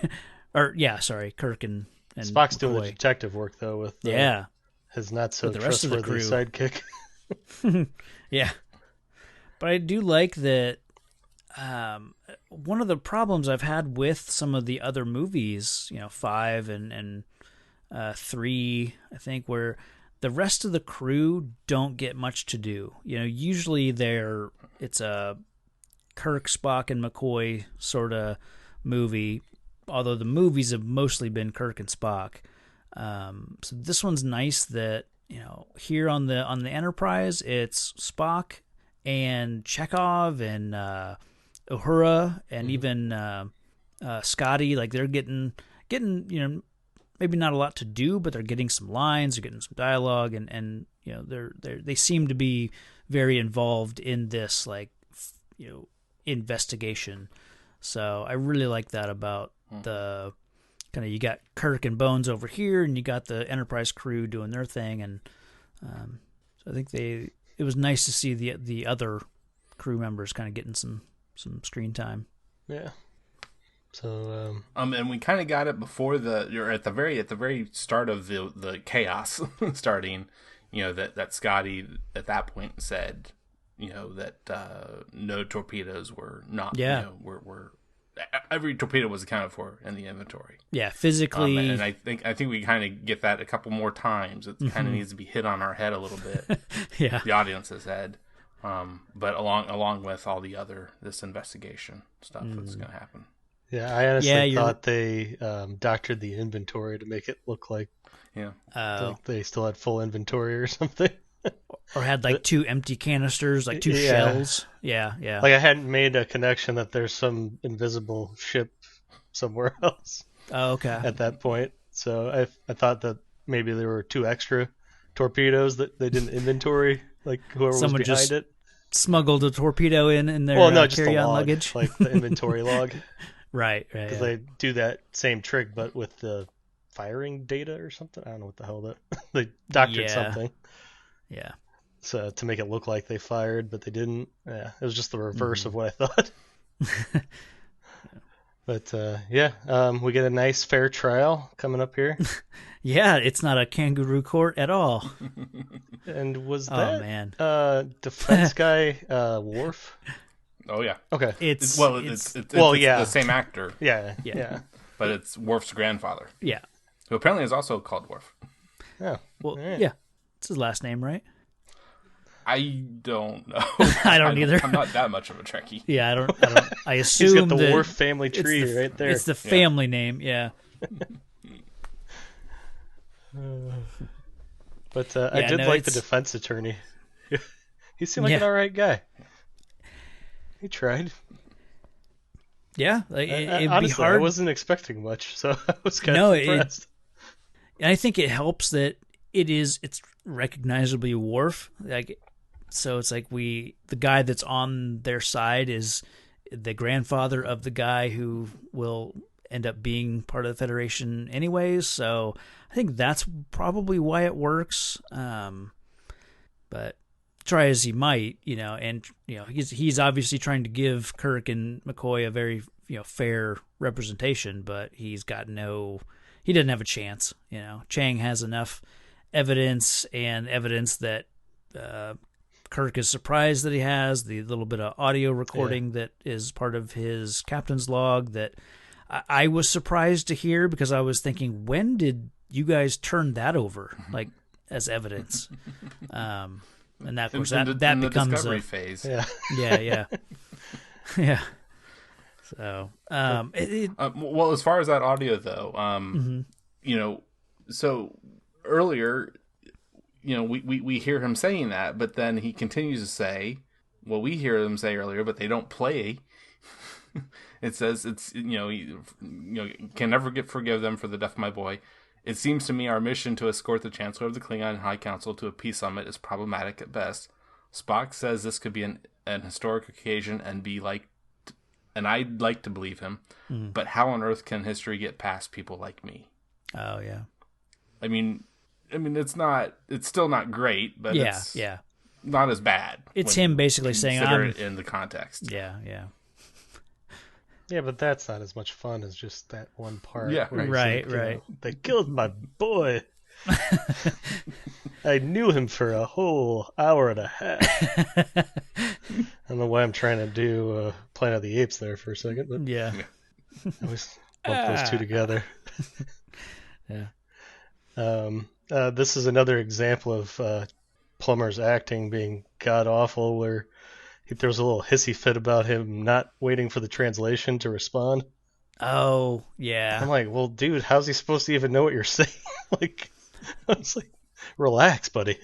Kirk and Spock's McCoy. doing the detective work, though, with his not-so-trustworthy sidekick. Yeah. But I do like that... one of the problems I've had with some of the other movies, 5 and 3, I think, where the rest of the crew don't get much to do. Usually it's a Kirk, Spock, and McCoy sort of movie, although the movies have mostly been Kirk and Spock. So this one's nice that, here on the Enterprise, it's Spock and Chekov and Uhura and even Scotty. Like, they're getting maybe not a lot to do, but they're getting some lines, they're getting some dialogue, and they seem to be very involved in this, like, investigation. So I really like that about the kind of, you got Kirk and Bones over here, and you got the Enterprise crew doing their thing, and so I think it was nice to see the other crew members kind of getting some screen time. Yeah. So and we kind of got it before you're at the very start of the chaos starting. That Scotty at that point said, that no torpedoes were not. Yeah. Were every torpedo was accounted for in the inventory. Yeah, physically. And I think we kind of get that a couple more times. It kind of needs to be hit on our head a little bit. Yeah. The audience's head. But along with all the other this investigation stuff that's going to happen. Yeah, I honestly thought they doctored the inventory to make it look like like they still had full inventory or something. Or had like 2 empty canisters, like 2 shells. Yeah. Like, I hadn't made a connection that there's some invisible ship somewhere else. Oh, okay. At that point. So I thought that maybe there were 2 extra torpedoes that they didn't inventory, like whoever Someone was behind just it. Smuggled a torpedo in their just the carry-on log, luggage. like the inventory log. Right. Because they do that same trick, but with the firing data or something. I don't know what the hell that they doctored something. Yeah. So to make it look like they fired, but they didn't. Yeah, it was just the reverse of what I thought. But we get a nice fair trial coming up here. Yeah, it's not a kangaroo court at all. And was that man. Defense guy Worf? Oh yeah. Okay. It's the same actor. Yeah. But it's Worf's grandfather. Yeah. Who apparently is also called Worf. Yeah. Well, yeah. It's his last name, right? I don't know. I don't either. I'm not that much of a Trekkie. Yeah, I don't. I assume he's got the Worf family tree right there. It's the family name. Yeah. But I did like the defense attorney. He seemed like an all right guy. He tried. Yeah, like it'd honestly, be hard. I wasn't expecting much, so I was kind of surprised. I think it helps that it's recognizably Worf. Like, so it's like the guy that's on their side is the grandfather of the guy who will end up being part of the Federation anyways. So I think that's probably why it works. But try as he might, he's obviously trying to give Kirk and McCoy a very fair representation, but he doesn't have a chance. Chang has enough evidence that Kirk is surprised that he has, the little bit of audio recording that is part of his captain's log that I was surprised to hear, because I was thinking, when did you guys turn that over, like, as evidence? And that, of course, that becomes the discovery phase. Yeah. So, well, as far as that audio though, so earlier, we hear him saying that, but then he continues to say, well, we hear them say earlier, but they don't play. It says it's can never forgive them for the death of my boy. It seems to me our mission to escort the Chancellor of the Klingon High Council to a peace summit is problematic at best. Spock says this could be an historic occasion and I'd like to believe him, but how on earth can history get past people like me? Oh yeah. I mean, it's still not great, but it's not as bad. It's him basically saying, "I'm in the context." Yeah. Yeah, but that's not as much fun as just that one part. Yeah, right. They killed my boy. I knew him for a whole hour and a half. I don't know why I'm trying to do Planet of the Apes there for a second, but yeah. I always lump those two together. Yeah. This is another example of Plummer's acting being god awful, where he throws a little hissy fit about him not waiting for the translation to respond. Oh, yeah. I'm like, well, dude, how's he supposed to even know what you're saying? Like, I was like, relax, buddy.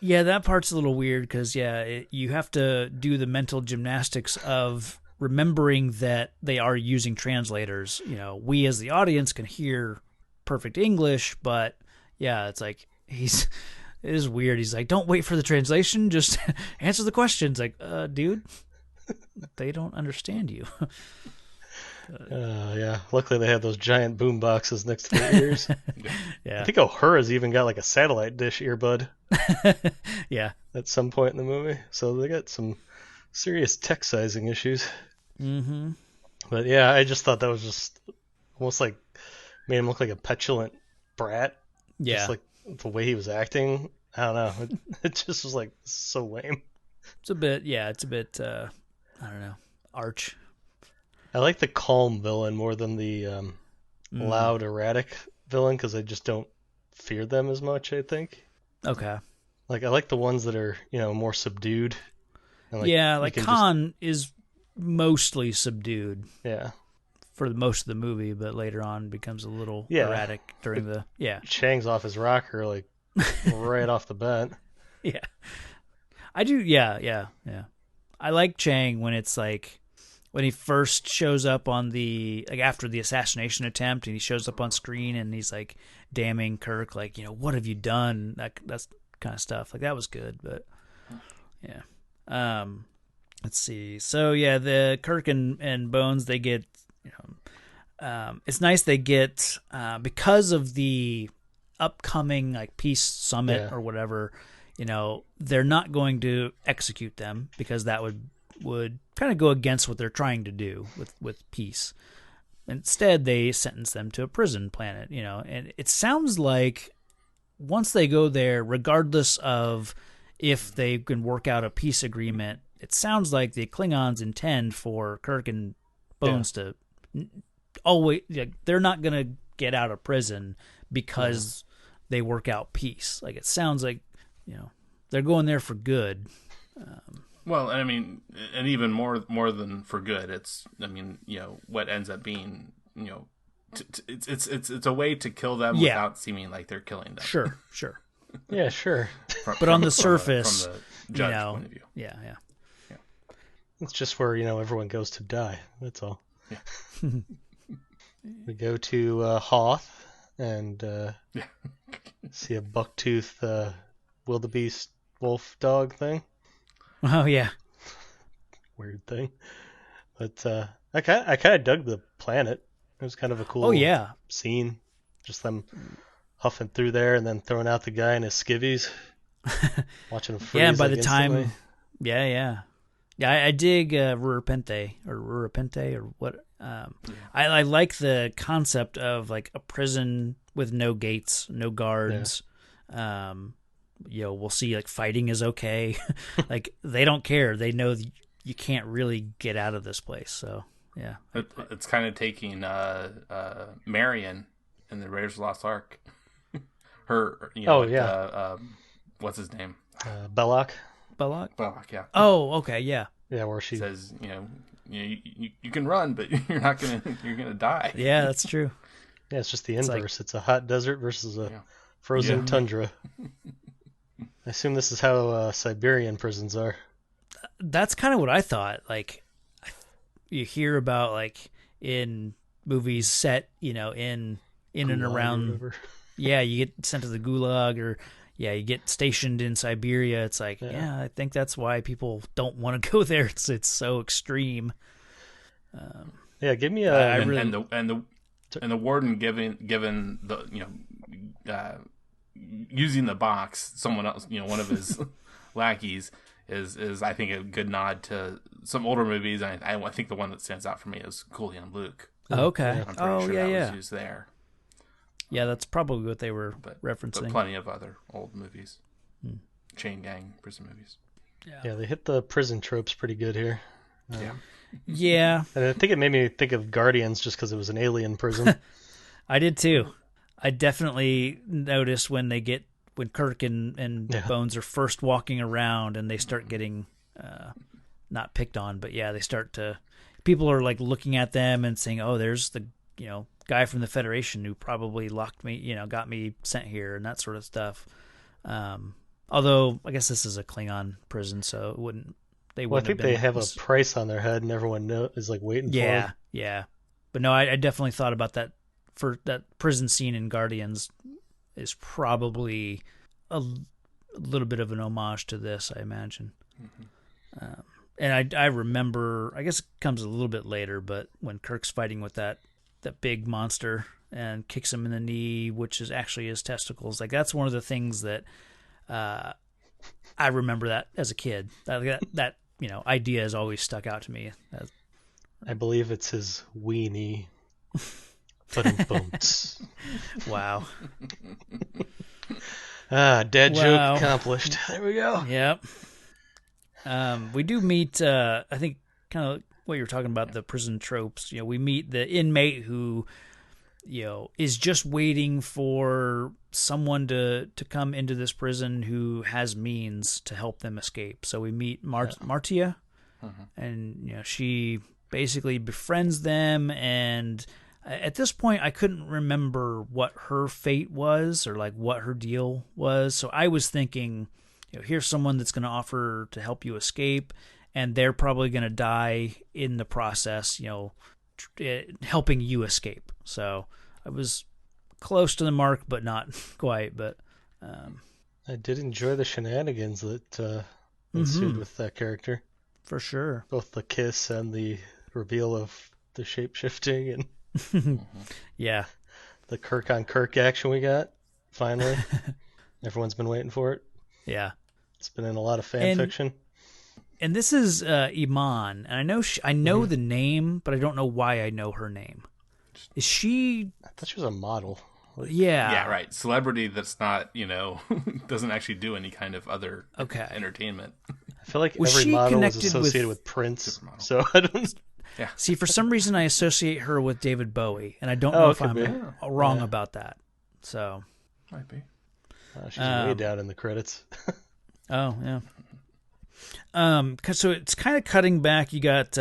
Yeah, that part's a little weird because, you have to do the mental gymnastics of remembering that they are using translators. You know, we as the audience can hear perfect English, but yeah, it's like it is weird. He's like, don't wait for the translation, just answer the questions. Like, dude, they don't understand you. Yeah. Luckily, they have those giant boom boxes next to their ears. Yeah. I think Uhura's even got like a satellite dish earbud. Yeah. At some point in the movie, so they got some serious tech sizing issues. Mm-hmm. But yeah, I just thought that was just almost like made him look like a petulant brat. Yeah. Just like the way he was acting. I don't know. It just was like so lame. It's a bit, I don't know, arch. I like the calm villain more than the loud, erratic villain because I just don't fear them as much, I think. Okay. Like, I like the ones that are, more subdued. And, like Khan is mostly subdued. Yeah. For most of the movie, but later on becomes a little erratic during the. Chang's off his rocker, like, right off the bat. Yeah. I do, yeah. I like Chang when it's like, when he first shows up on after the assassination attempt, and he shows up on screen and he's like damning Kirk, like, what have you done? That's kind of stuff. Like, that was good, but yeah. Let's see. So yeah, the Kirk and Bones, they get, it's nice they get, because of the upcoming like peace summit or whatever, they're not going to execute them because that would kind of go against what they're trying to do with peace. Instead, they sentence them to a prison planet, and it sounds like once they go there, regardless of if they can work out a peace agreement, it sounds like the Klingons intend for Kirk and Bones to always, they're not going to get out of prison because they work out peace. Like, it sounds like, they're going there for good. Well, I mean, and even more than for good, it's, I mean, what ends up being, it's a way to kill them without seeming like they're killing them. Sure. Yeah, sure. But on the surface, from the judge point of view. Yeah. It's just where, everyone goes to die. That's all. Yeah. We go to Hoth and see a bucktooth wildebeest wolf dog thing. Oh, yeah. Weird thing. But I kind of dug the planet. It was kind of a cool scene. Just them huffing through there and then throwing out the guy in his skivvies. Watching him freeze. Yeah, and by the time... Yeah. Yeah, I dig Rurapente or what. I like the concept of like a prison with no gates, no guards. Yeah. We'll see like fighting is okay. Like, they don't care. They know you can't really get out of this place. So yeah, it's kind of taking Marion in the Raiders of the Lost Ark. Her, what's his name? Belloc. Belloc, yeah. Oh, okay, yeah. Yeah, where she says, you can run, but you're gonna die. Yeah, that's true. Yeah, it's just the inverse. It's a hot desert versus a frozen tundra. I assume this is how Siberian prisons are. That's kind of what I thought. Like, you hear about like in movies set, in and around. Yeah, you get sent to the gulag, or you get stationed in Siberia. It's like, I think that's why people don't want to go there. It's so extreme. Give me a and the warden given the using the box, someone else, one of his lackeys is I think a good nod to some older movies. I think the one that stands out for me is Cooley and Luke. Okay. I'm pretty sure that was used there. Yeah, that's probably what they were referencing. But plenty of other old movies, chain gang prison movies. Yeah, they hit the prison tropes pretty good here. Yeah. And I think it made me think of Guardians just because it was an alien prison. I did too. I definitely noticed when Kirk and Bones are first walking around and they start getting not picked on, but yeah, they start to. People are like looking at them and saying, "Oh, there's the guy from the Federation who probably locked me, got me sent here," and that sort of stuff. Although I guess this is a Klingon prison, so it wouldn't. They Well, I wouldn't think have been they have a price on their head, and everyone is like waiting for them. Yeah. But no, I definitely thought about that. For that prison scene in Guardians is probably a little bit of an homage to this, I imagine. Mm-hmm. And I remember, I guess it comes a little bit later, but when Kirk's fighting with that big monster and kicks him in the knee, which is actually his testicles, like that's one of the things that I remember that as a kid. That idea has always stuck out to me. I believe it's his weenie. Boom. Wow. Dad joke accomplished. There we go. Yep. We do meet, I think, kind of what you were talking about, the prison tropes. We meet the inmate who, is just waiting for someone to come into this prison who has means to help them escape. So we meet Martia, and she basically befriends them, and at this point I couldn't remember what her fate was or like what her deal was. So I was thinking, here's someone that's going to offer to help you escape, and they're probably going to die in the process, helping you escape. So I was close to the mark, but not quite. But I did enjoy the shenanigans that ensued with that character. For sure. Both the kiss and the reveal of the shape-shifting and yeah, the Kirk on Kirk action we got, finally. Everyone's been waiting for it. Yeah. It's been in a lot of fan fiction. And this is Iman, and I know the name, but I don't know why I know her name. Is she? I thought she was a model. Yeah, right. Celebrity that's not, doesn't actually do any kind of other entertainment. I feel like every model was associated with Prince, so I don't. Yeah. See, for some reason, I associate her with David Bowie, and I don't know if I'm wrong about that. So might be. She's way down in the credits. Oh yeah. So it's kind of cutting back. You got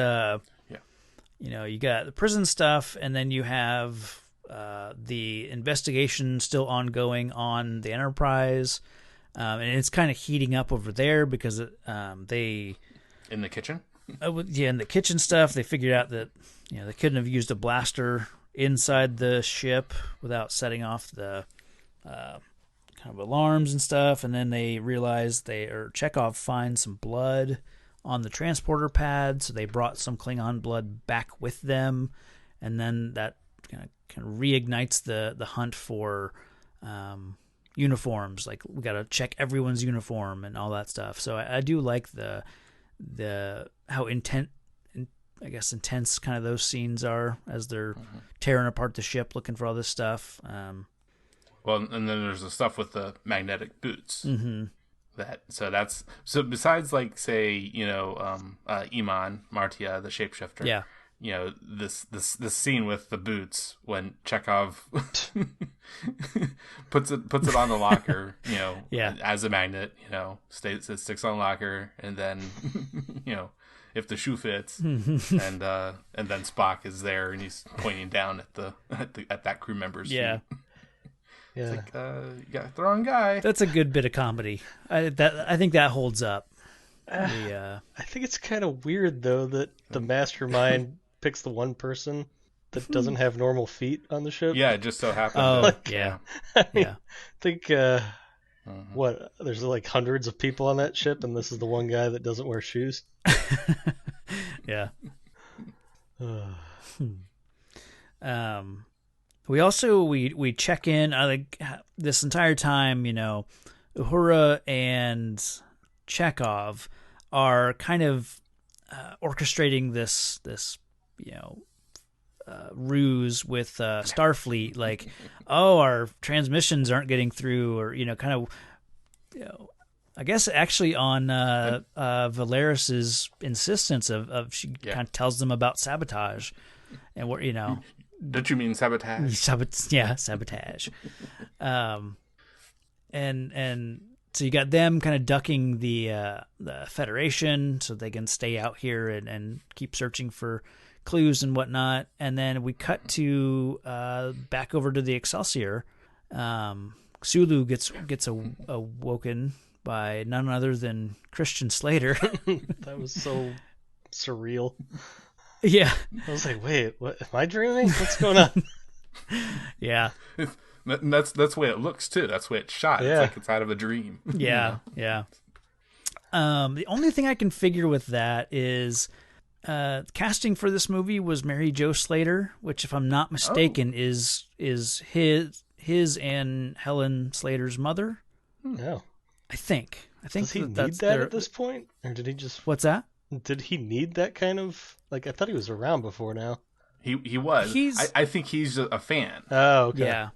you got the prison stuff, and then you have the investigation still ongoing on the Enterprise, and it's kind of heating up over there because they in the kitchen. In the kitchen stuff, they figured out that they couldn't have used a blaster inside the ship without setting off the kind of alarms and stuff, and then they realized Chekov finds some blood on the transporter pad, so they brought some Klingon blood back with them, and then that kind of reignites the hunt for uniforms. Like, we got to check everyone's uniform and all that stuff. So I do like the how intense kind of those scenes are as they're tearing apart the ship looking for all this stuff. Well, and then there's the stuff with the magnetic boots. Mm-hmm. So besides, like, say, Iman, Martia, the shapeshifter. Yeah. This scene with the boots when Chekov puts it on the locker, as a magnet, it sticks on the locker, and then if the shoe fits, and then Spock is there and he's pointing down at that crew member's feet. Yeah. It's like, you got the wrong guy. That's a good bit of comedy. I think that holds up. I think it's kind of weird though that the mastermind picks the one person that doesn't have normal feet on the ship. Yeah, it just so happened. Oh, I think there's like hundreds of people on that ship, and this is the one guy that doesn't wear shoes. Yeah. We also we check in. I think this entire time, Uhura and Chekov are kind of orchestrating this ruse with Starfleet, like, our transmissions aren't getting through, or I guess actually on Valeris's insistence of she kind of tells them about sabotage, and we're Don't you mean sabotage? Sabotage. And So you got them kind of ducking the Federation so they can stay out here and keep searching for clues and whatnot. And then we cut to back over to the Excelsior. Sulu gets awoken by none other than Christian Slater. That was so surreal. Yeah. I was like, wait, what? Am I dreaming? What's going on? Yeah. That's the way it looks too. That's the way it's shot. Yeah. It's like it's out of a dream. Yeah, yeah. The only thing I can figure with that is casting for this movie was Mary Jo Slater, which, if I'm not mistaken, is his and Helen Slater's mother. No. I think. Does he need that's that at this point, or did he just? What's that? Did he need that kind of like? I thought he was around before now. He was. I think he's a fan. Oh, okay. Yeah.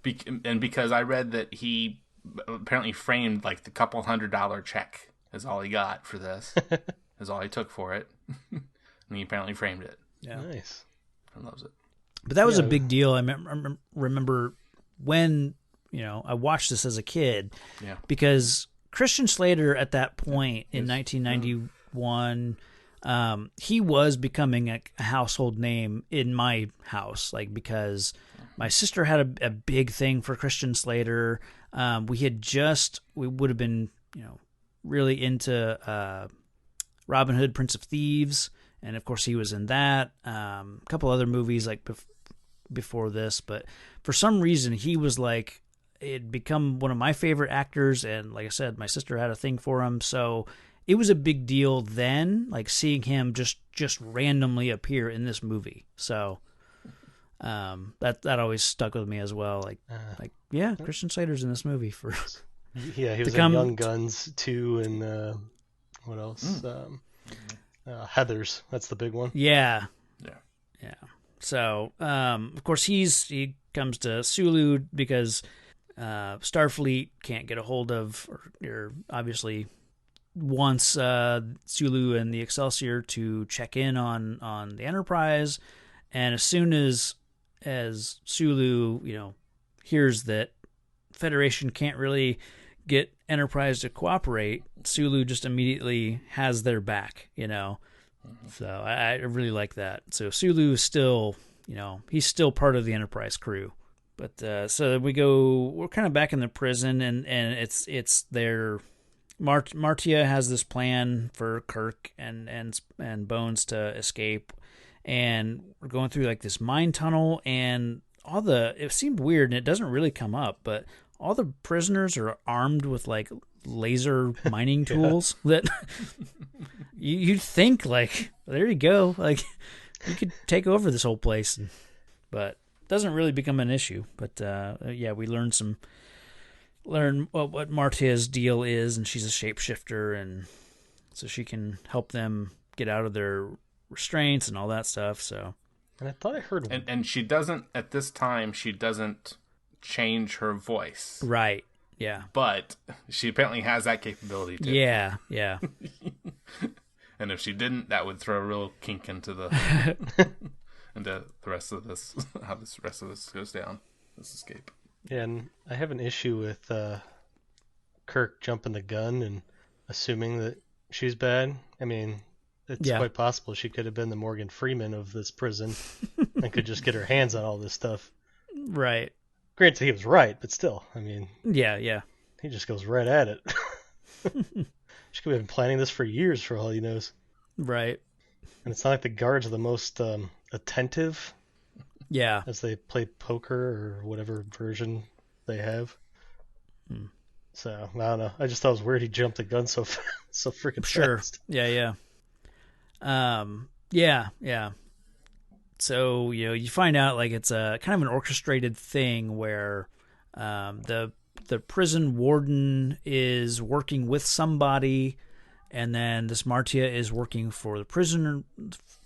And because I read that he apparently framed like the couple $100 check is all he got for this. Is all he took for it. And he apparently framed it. Yeah. Nice. I loves it. But that was a big deal. I remember when, I watched this as a kid. Yeah. Because Christian Slater at that point in 1991, he was becoming a household name in my house, like, because my sister had a big thing for Christian Slater. We would have been, really into Robin Hood, Prince of Thieves, and of course he was in that. A couple other movies like before this, but for some reason he was like, it become one of my favorite actors, and like I said, my sister had a thing for him, so it was a big deal then, like seeing him just randomly appear in this movie. So that always stuck with me as well. Like Christian Slater's in this movie for. Yeah, he was in Young Guns too, and what else? Heathers. That's the big one. Yeah. So of course he comes to Sulu because Starfleet can't get a hold of, or obviously wants Sulu and the Excelsior to check in on the Enterprise, and as soon as Sulu hears that Federation can't really get Enterprise to cooperate, Sulu just immediately has their back, So I really like that. So Sulu is still, he's still part of the Enterprise crew. But so we're kind of back in the prison, and it's their Martia has this plan for Kirk and Bones to escape, and we're going through like this mine tunnel, and it seemed weird, and it doesn't really come up, but all the prisoners are armed with like laser mining tools that you'd think like, there you go, like you could take over this whole place, but it doesn't really become an issue. But we learn what Martia's deal is, and she's a shapeshifter, and so she can help them get out of their restraints and all that stuff. So, and I thought I heard, and she doesn't at this time. She doesn't change her voice, right? Yeah, but she apparently has that capability too. Yeah. And if she didn't, that would throw a real kink into the into the rest of this, how this rest of this goes down, this escape. Yeah, and I have an issue with Kirk jumping the gun and assuming that she's bad. I mean, it's quite possible she could have been the Morgan Freeman of this prison and could just get her hands on all this stuff. Right. Granted, he was right, but still, I mean... Yeah. He just goes right at it. She could have been planning this for years, for all he knows. Right. And it's not like the guards are the most attentive. Yeah. As they play poker or whatever version they have. So, I don't know. I just thought it was weird he jumped the gun so freaking fast. Yeah. Yeah. So, you find out like it's a kind of an orchestrated thing where the prison warden is working with somebody, and then this Martia is working for the prisoner,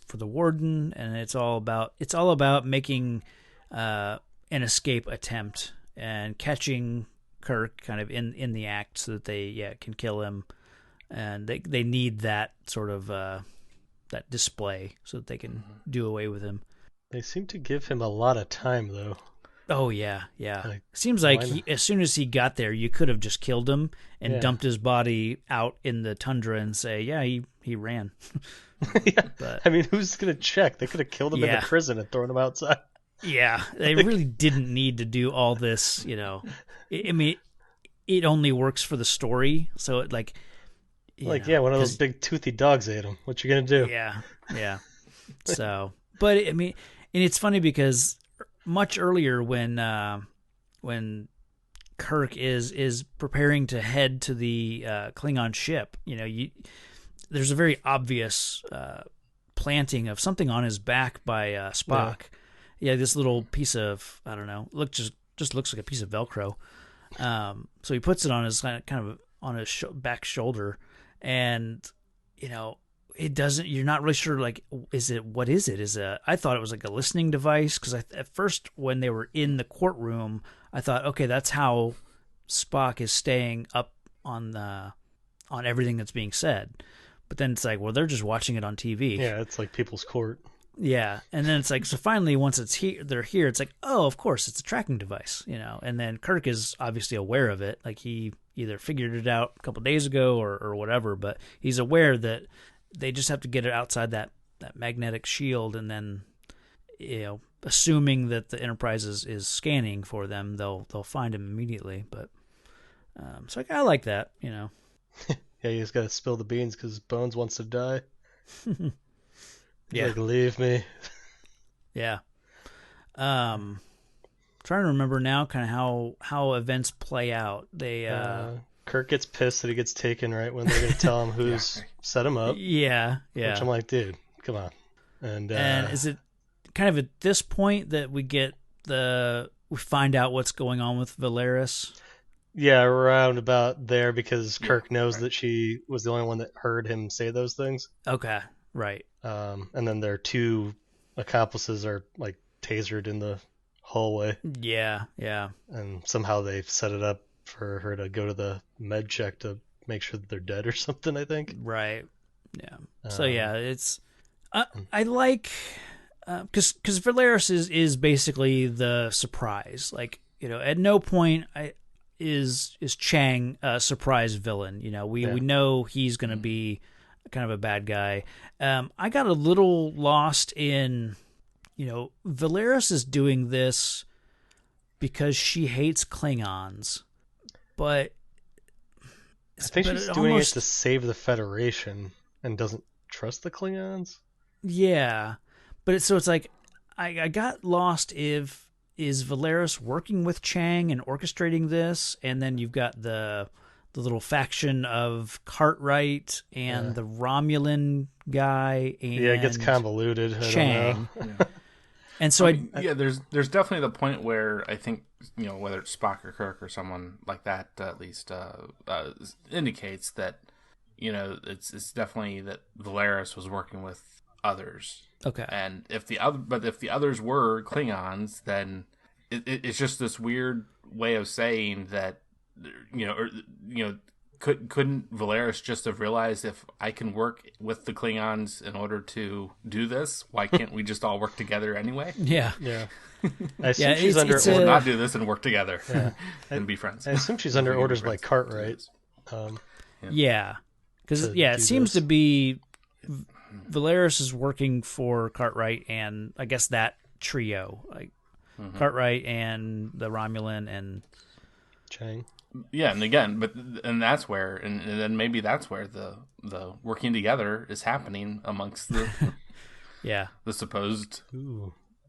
for the warden, and it's all about making an escape attempt and catching Kirk kind of in the act so that they can kill him, and they need that sort of that display so that they can do away with him. They seem to give him a lot of time, though. Oh yeah, yeah. Like, Seems like as soon as he got there, you could have just killed him and dumped his body out in the tundra and say, "Yeah, he ran." Yeah. But I mean, who's gonna check? They could have killed him in the prison and thrown him outside. yeah, they really didn't need to do all this. I mean, it only works for the story. So it one of those big toothy dogs ate him. What you gonna do? Yeah. So, but I mean, and it's funny because much earlier when Kirk is preparing to head to the Klingon ship, there's a very obvious planting of something on his back by Spock. Yeah, this little piece of, I don't know, just looks like a piece of Velcro. So he puts it on his kind of on his back shoulder, and it doesn't. You're not really sure. Like, what is it? I thought it was like a listening device because at first when they were in the courtroom, I thought, okay, that's how Spock is staying up on everything that's being said. But then it's like, well, they're just watching it on TV. Yeah, it's like People's Court. Yeah, and then it's like, so finally, once they're here. It's like, oh, of course, it's a tracking device, And then Kirk is obviously aware of it. Like he either figured it out a couple days ago or whatever, but he's aware that they just have to get it outside that magnetic shield, and then, assuming that the Enterprise is scanning for them, they'll find him immediately. But so I like that, Yeah, you just gotta spill the beans because Bones wants to die. Yeah, like, leave me. Yeah. Trying to remember now, kind of how events play out. They Kirk gets pissed that he gets taken right when they're going to tell him who's set him up. Yeah. Which I'm like, dude, come on. And is it kind of at this point that we find out what's going on with Valeris? Yeah, around about there because Kirk knows that she was the only one that heard him say those things. Okay, right. And then their two accomplices are like tasered in the hallway. Yeah. And somehow they've set it up for her to go to the med check to make sure that they're dead or something, I think. Right. Yeah. So yeah, it's I like because Valeris is basically the surprise. Like, at no point is Chang a surprise villain. We know he's going to be kind of a bad guy. I got a little lost in, Valeris is doing this because she hates Klingons, but I think she's doing it to save the Federation and doesn't trust the Klingons. Yeah, but it's like I got lost. Is Valeris working with Chang and orchestrating this, and then you've got the little faction of Cartwright and the Romulan guy, and it gets convoluted. Chang. I don't know. And so there's definitely the point where I think, whether it's Spock or Kirk or someone like that, at least indicates that, it's definitely that Valeris was working with others. Okay. And if the others were Klingons, then it's just this weird way of saying that, couldn't Valeris just have realized, if I can work with the Klingons in order to do this, why can't we just all work together anyway? Yeah. I assume she's under orders. Not do this and work together and be friends. I assume she's under orders by Cartwright. Because it seems to be Valeris is working for Cartwright and I guess that trio, like Cartwright and the Romulan and Chang. Yeah, and again, that's where, and then maybe that's where the working together is happening amongst the the supposed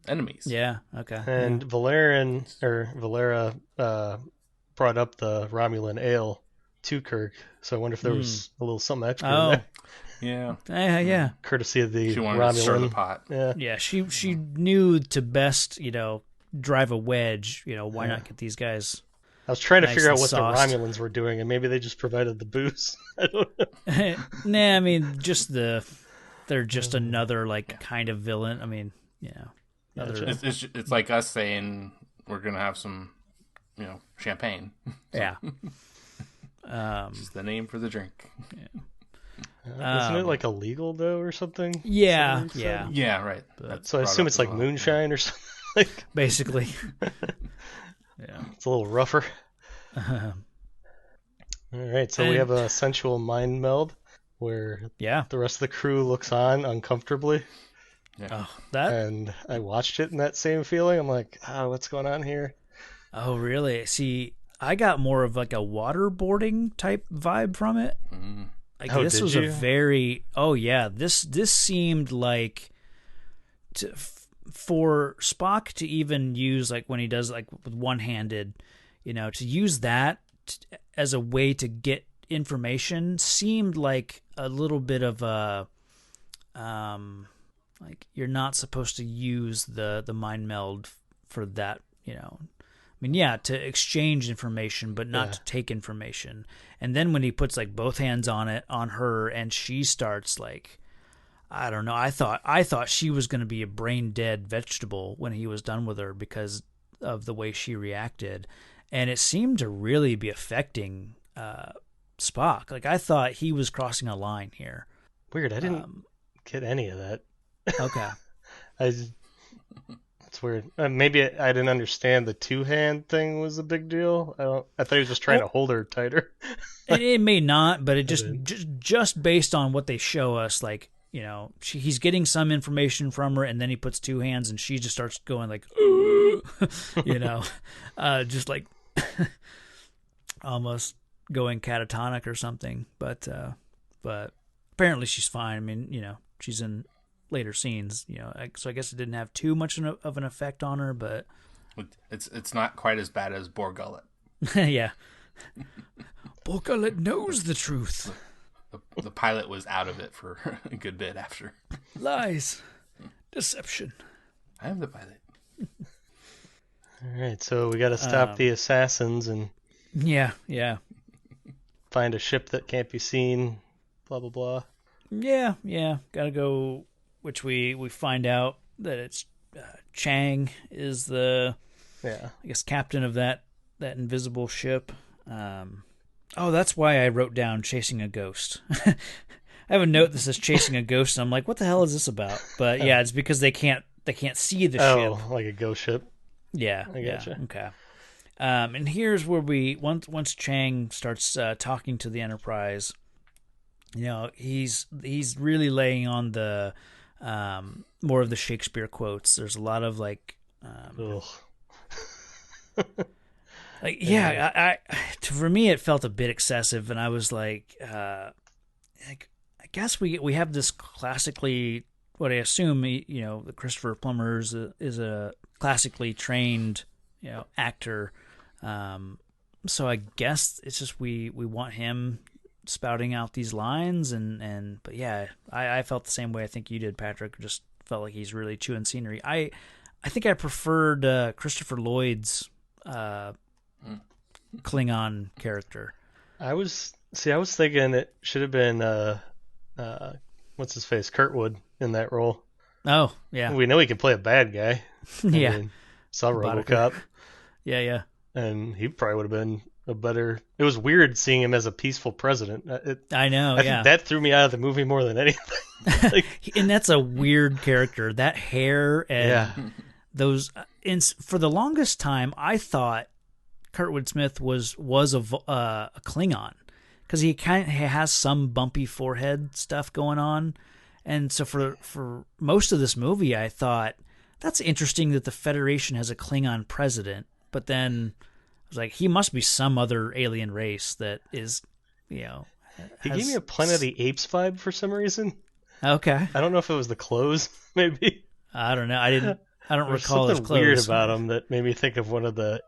enemies. Yeah, okay. And Valera brought up the Romulan ale to Kirk, so I wonder if there was a little something extra in there. Yeah. Courtesy of the she wanted Romulan. to stir the pot. Yeah. She knew to best, drive a wedge. Why not get these guys? I was trying to figure out what sauced. the Romulans were doing, and maybe they just provided the booze. I don't know. Nah, I mean, they're just another kind of villain. I mean, it's like us saying we're gonna have some, champagne. Yeah. Just the name for the drink. Isn't it illegal though, or something? Yeah. Yeah, right. So I assume it's like moonshine or something. basically. Yeah. It's a little rougher. All right, so we have a sensual mind meld where the rest of the crew looks on uncomfortably. Yeah. And I watched it in that same feeling. I'm like, what's going on here? Oh, really? See, I got more of like a waterboarding type vibe from it. Like this was a very this seemed like for Spock to even use, like when he does like with one-handed, to use that as a way to get information seemed like a little bit of a like you're not supposed to use the mind meld for that, I mean, to exchange information, but not to take information. And then when he puts like both hands on her, and she starts like, I don't know. I thought she was going to be a brain dead vegetable when he was done with her because of the way she reacted, and it seemed to really be affecting Spock. Like I thought he was crossing a line here. Weird. I didn't get any of that. Okay. It's weird. Maybe I didn't understand the two-hand thing was a big deal. I thought he was just trying to hold her tighter. It may not, but it just based on what they show us, like, he's getting some information from her, and then he puts two hands, and she just starts going like, just like almost going catatonic or something. But apparently she's fine. I mean, she's in later scenes, so I guess it didn't have too much of an effect on her, but it's not quite as bad as Borgullet. Yeah. Borgullet knows the truth. The pilot was out of it for a good bit after. Lies. Deception. I am the pilot. All right, so we got to stop the assassins and yeah, find a ship that can't be seen. Blah blah blah. Yeah. Gotta go. Which we find out that it's Chang is the I guess captain of that invisible ship. That's why I wrote down chasing a ghost. I have a note that says chasing a ghost, and I'm like, what the hell is this about? But yeah, it's because they can't see the ship. Oh, like a ghost ship. Yeah, I gotcha. Yeah, okay. And here's where once Chang starts talking to the Enterprise, he's really laying on the more of the Shakespeare quotes. There's a lot of like, for me it felt a bit excessive, and I was like, I guess we have this classically, what I assume, the Christopher Plummer is a classically trained, actor. So I guess it's just we want him spouting out these lines, but yeah, I felt the same way I think you did, Patrick. Just felt like he's really chewing scenery. I think I preferred Christopher Lloyd's Klingon character. I was thinking it should have been what's his face, Kurtwood, in that role. Oh yeah, we know he can play a bad guy. Yeah, saw RoboCop. Yeah, and he probably would have been a better. It was weird seeing him as a peaceful president. I know. I think that threw me out of the movie more than anything. And that's a weird character. That hair and those. For the longest time, I thought Kurtwood Smith was a Klingon because he has some bumpy forehead stuff going on, and so for most of this movie, I thought that's interesting that the Federation has a Klingon president, but then I was like, he must be some other alien race that is, He gave me a Planet of the Apes vibe for some reason. Okay. I don't know if it was the clothes, maybe. I don't know. I don't recall his clothes. Something weird about him that made me think of one of the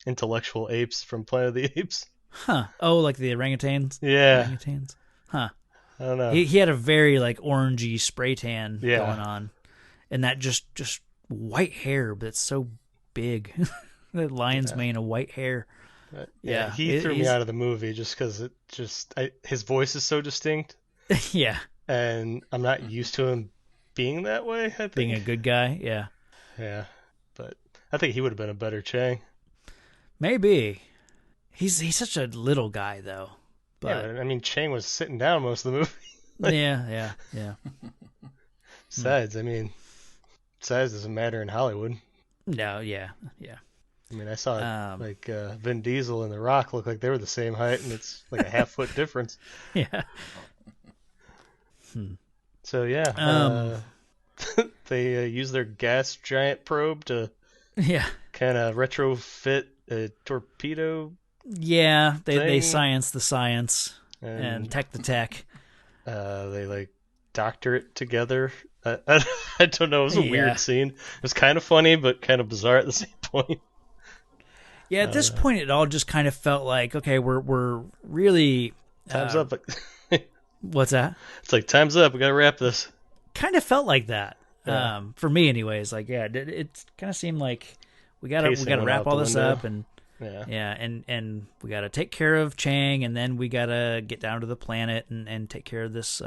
intellectual apes from Planet of the Apes. Huh. Oh, like the orangutans? Yeah. Orangutans? Huh. I don't know. He had a very like orangey spray tan going on. And that just white hair, but it's so big. The lion's mane of white hair. He threw me out of the movie just because his voice is so distinct. Yeah. And I'm not used to him being that way, I think. Being a good guy, yeah. Yeah. But I think he would have been a better Chang. Maybe. He's such a little guy, though. But I mean, Chang was sitting down most of the movie. Yeah. Besides, size doesn't matter in Hollywood. No, yeah. I mean, I saw Vin Diesel and The Rock look like they were the same height, and it's like a half-foot difference. Yeah. So yeah, they use their gas giant probe to kind of retrofit a torpedo. Yeah, they thing. science the science and tech the tech. They doctor it together. I don't know. It was a weird scene. It was kind of funny, but kind of bizarre at the same point. Yeah, at this point, it all just kind of felt like, okay, we're really time's up. What's that? It's like time's up. We gotta wrap this. Kind of felt like that for me, anyways. Like, it kind of seemed like we gotta wrap all this up, and and we gotta take care of Chang, and then we gotta get down to the planet and take care of this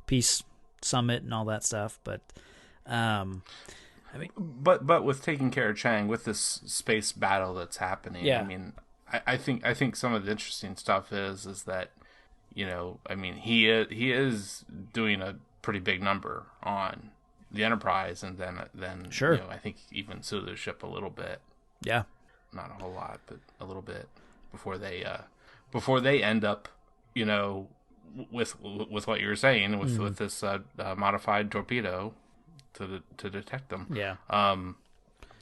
peace summit and all that stuff. But I mean, but with taking care of Chang, with this space battle that's happening, I mean, I think some of the interesting stuff is that, you know, I mean, he is doing a pretty big number on the Enterprise, and then sure, you know, I think even Sulu's ship a little bit. Yeah, not a whole lot, but a little bit before they end up, you know, with what you were saying with this modified torpedo to detect them. Yeah. I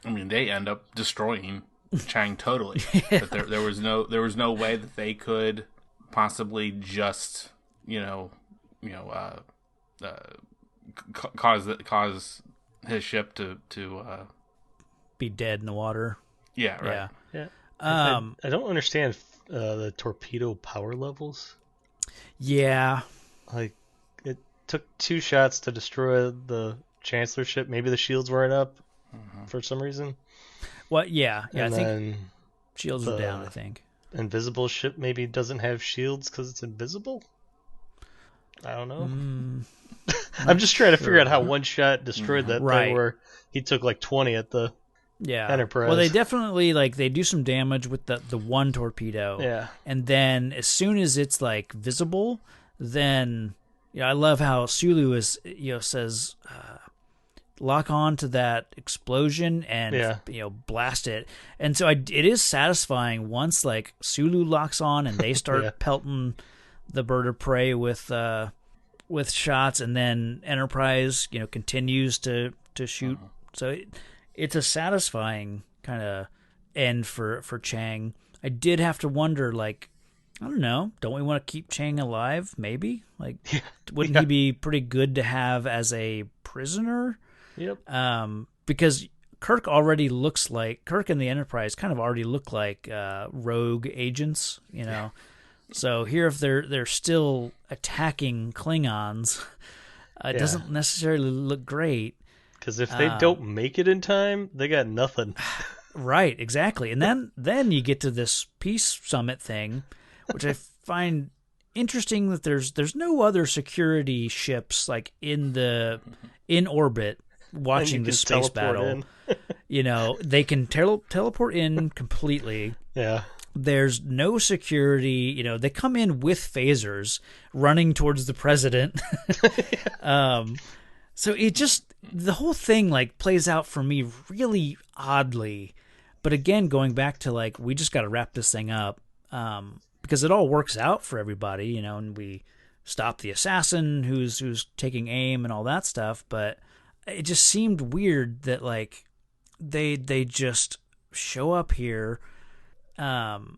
mean, they end up destroying Chang totally. But there was no way that they could possibly just cause his ship to be dead in the water. Yeah. Right. Yeah. I don't understand the torpedo power levels. Yeah. Like, it took 2 shots to destroy the Chancellor ship. Maybe the shields weren't up for some reason. Well, yeah. I think then shields were down, I think. Invisible ship maybe doesn't have shields because it's invisible? I don't know. I'm just trying to figure out how one shot destroyed that thing where he took like 20 at the Enterprise. Well, they definitely, they do some damage with the one torpedo. Yeah. And then as soon as it's, visible, then, I love how Sulu says, lock on to that explosion and, blast it. And so it is satisfying once, Sulu locks on and they start pelting the bird of prey with shots, and then Enterprise, continues to shoot. So it's a satisfying kind of end for Chang. I did have to wonder, I don't know, don't we want to keep Chang alive? Maybe, wouldn't he be pretty good to have as a prisoner? Yep. Because Kirk and the Enterprise kind of already look like rogue agents, So here, if they're still attacking Klingons, it doesn't necessarily look great. Because if they don't make it in time, they got nothing. Right, exactly. And then you get to this peace summit thing, which I find interesting that there's no other security ships in orbit watching the space battle. They can teleport in completely. Yeah. There's no security. They come in with phasers running towards the president. So it just, the whole thing plays out for me really oddly. But again, going back to we just got to wrap this thing up, because it all works out for everybody, and we stop the assassin who's taking aim and all that stuff. But it just seemed weird that they just show up here, and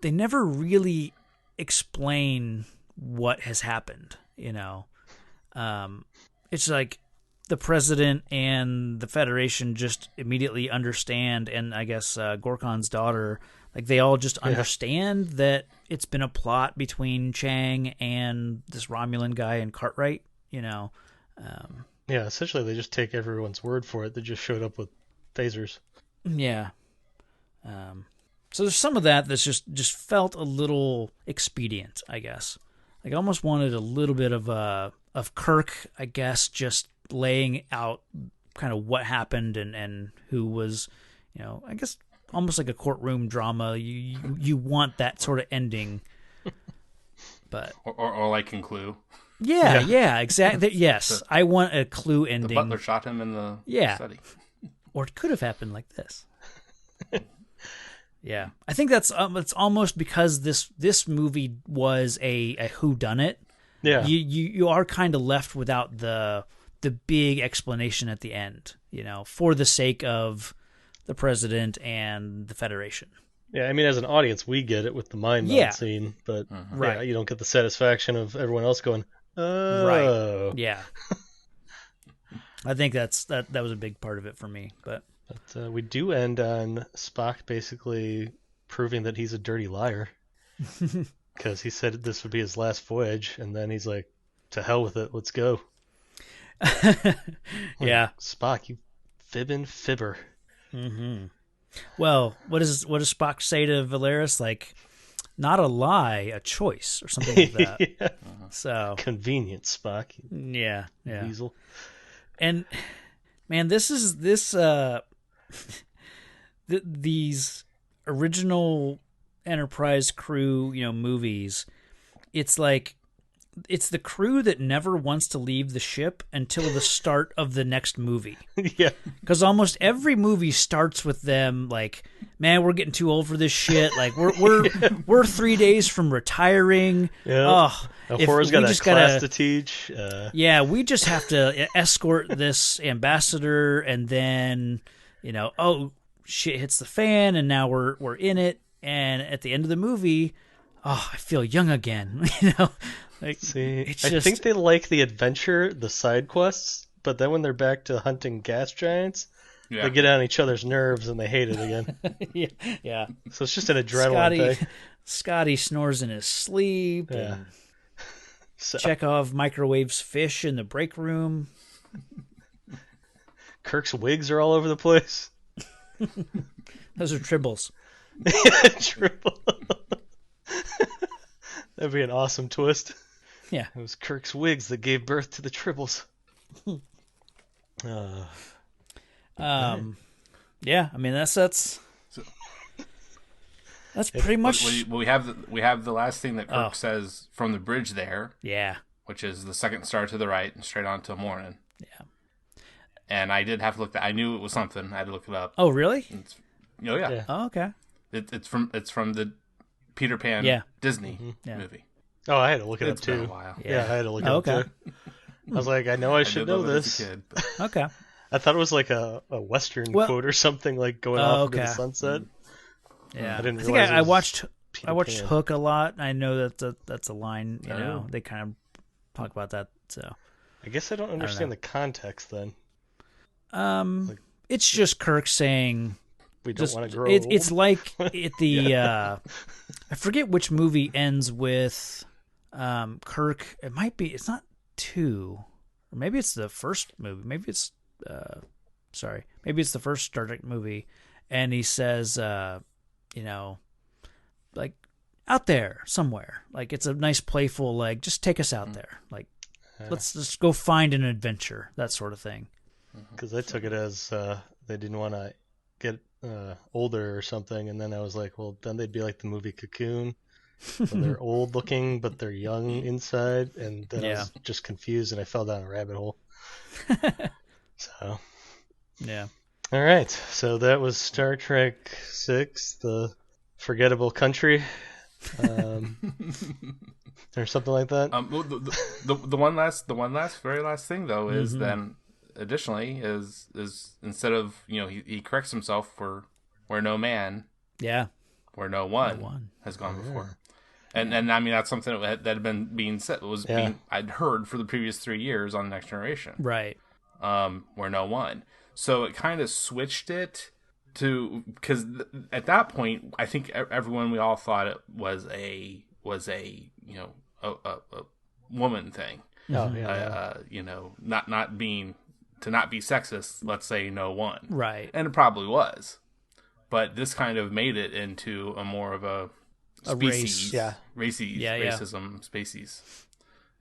they never really explain what has happened. It's like the president and the Federation just immediately understand, and I guess Gorkon's daughter, they all just understand that it's been a plot between Chang and this Romulan guy and Cartwright. Yeah, essentially they just take everyone's word for it. They just showed up with phasers. Yeah. So there's some of that's just felt a little expedient, I guess. I almost wanted a little bit of Kirk, I guess, just laying out kind of what happened and who was, I guess almost like a courtroom drama. You want that sort of ending, but or like in Clue. Yeah, exactly. Yes, I want a Clue ending. The butler shot him in the study. Or it could have happened like this. Yeah, I think that's it's almost because this movie was a whodunit. Yeah, you are kind of left without the big explanation at the end, for the sake of the president and the Federation. Yeah, I mean, as an audience, we get it with the mind meld scene, but Right. you don't get the satisfaction of everyone else going, oh. Right. Yeah. I think that was a big part of it for me, but we do end on Spock basically proving that he's a dirty liar, because he said this would be his last voyage, and then he's like, to hell with it, let's go. Yeah. Spock, you fibbing fibber. Mm-hmm. Well, what does Spock say to Valeris? Like, not a lie, a choice, or something like that. Yeah. So convenient, Spock. Yeah. Weasel. And man, these original Enterprise crew, movies. It's like it's the crew that never wants to leave the ship until the start of the next movie. Yeah. Because almost every movie starts with them like, man, we're getting too old for this shit. Like we're 3 days from retiring. Yeah. Oh, Uhura's got a class to teach. Yeah, we just have to escort this ambassador, and then oh, shit hits the fan, and now we're in it. And at the end of the movie, oh, I feel young again. Like, see, it's I think they like the adventure, the side quests, but then when they're back to hunting gas giants, they get on each other's nerves and they hate it again. Yeah. So it's just an adrenaline thing. Scotty snores in his sleep. Yeah. And Chekov microwaves fish in the break room. Kirk's wigs are all over the place. Those are tribbles. Triple. That'd be an awesome twist. Yeah. It was Kirk's wigs that gave birth to the tribbles. Yeah, I mean that's pretty much. We have the last thing that Kirk says from the bridge there. Yeah. Which is the second star to the right and straight on till morning. Yeah. And I did have to look I knew it was something. I had to look it up. Oh, really? Yeah. Oh, okay. It's from the Peter Pan Disney movie. Oh, I had to look it up It's been too. a while. Yeah, I had to look it up too. I was like, I know I should know this. As a kid, but... Okay. I thought it was like a Western quote or something, like going off into the sunset. Yeah, I didn't think I watched Peter Pan. Hook a lot. I know that's a line. They kind of talk about that. So I guess I don't understand the context then. It's just Kirk saying we don't want to grow. It's like I forget which movie ends with Kirk. It might be. It's not 2, or maybe it's the first movie. Maybe it's maybe it's the first Star Trek movie, and he says, like out there somewhere. Like it's a nice playful, like just take us out there. Like let's just go find an adventure, that sort of thing. Because I took it as they didn't want to get older or something, and then I was like, well, then they'd be like the movie Cocoon. So they're old looking, but they're young inside, and then I was just confused, and I fell down a rabbit hole. So, yeah. All right, so that was Star Trek VI, The Forgettable Country, or something like that. The one last very last thing though is then additionally is instead of he corrects himself for where no man, where no one has gone before. And I mean that's something that had been being said I'd heard for the previous 3 years on Next Generation, right? Where no one, so it kind of switched it to because at that point I think everyone we all thought it was a woman thing. Not being to not be sexist. Let's say no one, right? And it probably was, but this kind of made it into a more of a species, racism,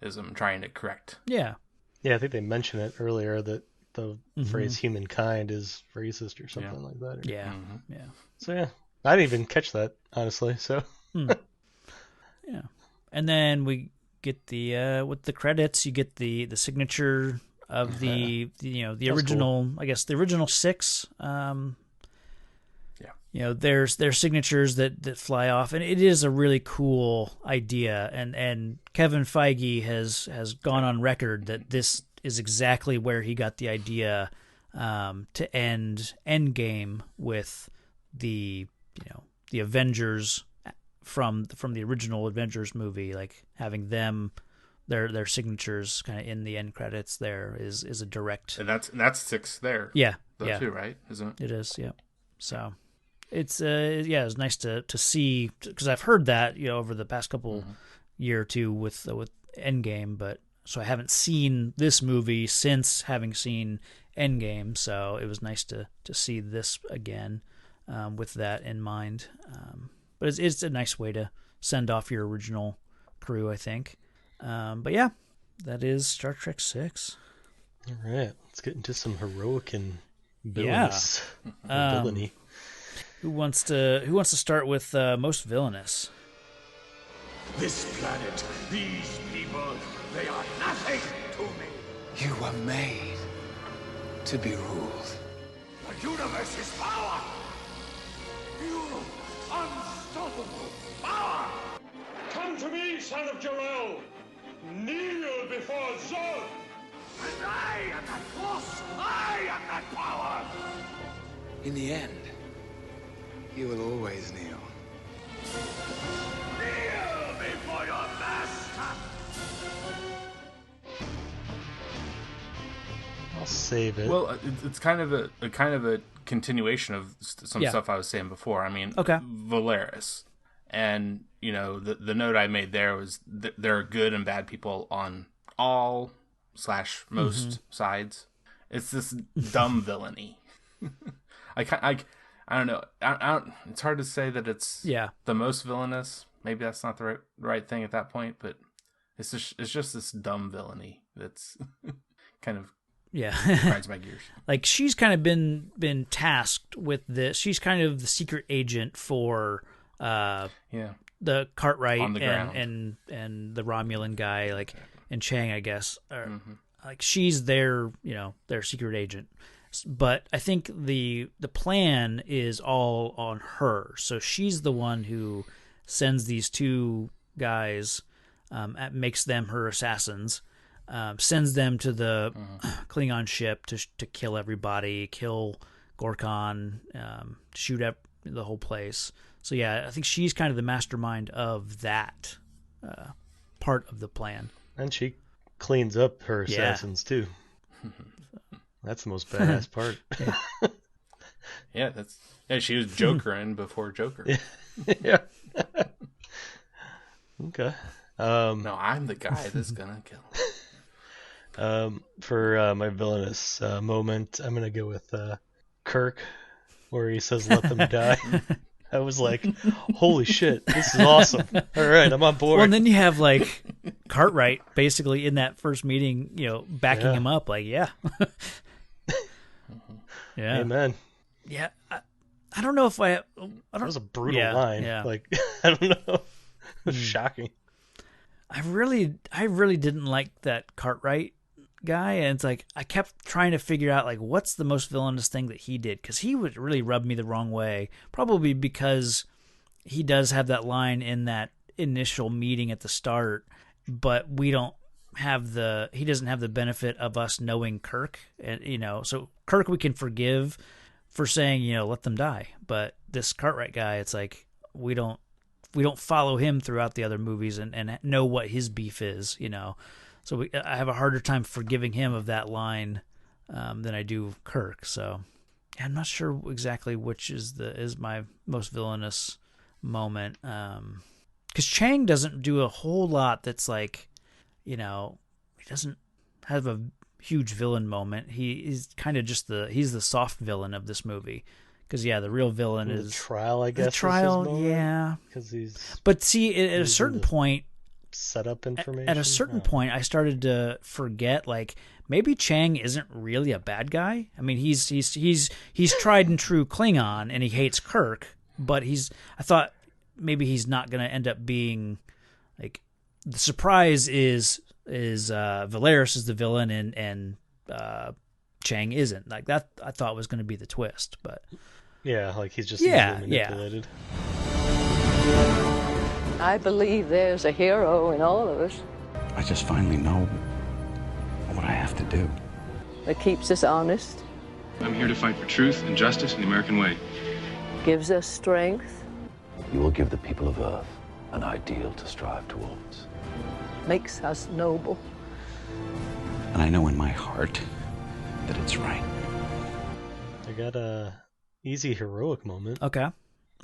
speciesism, trying to correct. Yeah, I think they mentioned it earlier that the phrase "humankind" is racist or something like that. Yeah. So I didn't even catch that honestly. So and then we get the with the credits, you get the signature of the That's original. Cool. I guess the original 6. There's signatures that fly off, and it is a really cool idea. And Kevin Feige has gone on record that this is exactly where he got the idea to end Endgame with the Avengers from the original Avengers movie, like having them their signatures kind of in the end credits. There is a direct, and that's 6 there. Yeah, too, right? Isn't it? It is, yeah. So it's it's nice to see, because I've heard that over the past couple year or two with Endgame, but so I haven't seen this movie since having seen Endgame, so it was nice to see this again with that in mind. But it's a nice way to send off your original crew, I think. But yeah, that is Star Trek 6. All right, let's get into some heroic and villainous villainy. Who wants to start with most villainous? This planet, these people, they are nothing to me. You were made to be ruled. The universe's power. You unstoppable power. Come to me, son of Jor-El. Kneel before Zod. And I am that force. I am that power. In the end, you will always kneel. Kneel before your master. I'll save it. Well, it's kind of a continuation of some stuff I was saying before. I mean, Valeris, and the note I made there was there are good and bad people on all / most sides. It's this dumb villainy. I don't know. It's hard to say that it's the most villainous. Maybe that's not the right thing at that point, but it's just this dumb villainy that's kind of grinds my gears. Like, she's kind of been tasked with this. She's kind of the secret agent for the Cartwright and the Romulan guy, like, and Chang, I guess. Like, she's their secret agent. But I think the plan is all on her. So she's the one who sends these 2 guys, makes them her assassins, sends them to the Klingon ship to kill everybody, kill Gorkon, shoot up the whole place. So yeah, I think she's kind of the mastermind of that part of the plan. And she cleans up her assassins too. That's the most badass part. She was Joker in before Joker. Yeah. Okay. No, I'm the guy that's gonna kill. For my villainous moment, I'm gonna go with Kirk, where he says, "Let them die." I was like, "Holy shit, this is awesome!" All right, I'm on board. Well, and then you have like Cartwright basically in that first meeting, backing him up, like, yeah. Amen. Yeah, I don't know if I don't. That was a brutal line. Yeah. Like, I don't know. It was shocking. I really didn't like that Cartwright guy, and it's like I kept trying to figure out like what's the most villainous thing that he did, because he would really rub me the wrong way. Probably because he does have that line in that initial meeting at the start, but he doesn't have the benefit of us knowing Kirk, and so Kirk we can forgive for saying let them die, but this Cartwright guy, it's like we don't follow him throughout the other movies and know what his beef is, so I have a harder time forgiving him of that line than I do Kirk. So I'm not sure exactly which is my most villainous moment, because Chang doesn't do a whole lot that's like, he doesn't have a huge villain moment. He's kind of just he's the soft villain of this movie. Because the real villain is the trial, I guess. The trial, yeah. Because he's. But see, at a certain point, set up information. At a certain point, I started to forget, like, maybe Chang isn't really a bad guy. I mean, he's tried and true Klingon, and he hates Kirk. But I thought maybe he's not going to end up being like. The surprise is Valeris is the villain, and Chang isn't. Like that, I thought was going to be the twist, but yeah, like he's just easily manipulated. I believe there's a hero in all of us. I just finally know what I have to do. That keeps us honest, I'm here to fight for truth and justice in the American way. gives us strength, You will give the people of Earth an ideal to strive towards. makes us noble. And I know in my heart that it's right. I got a easy heroic moment. Okay.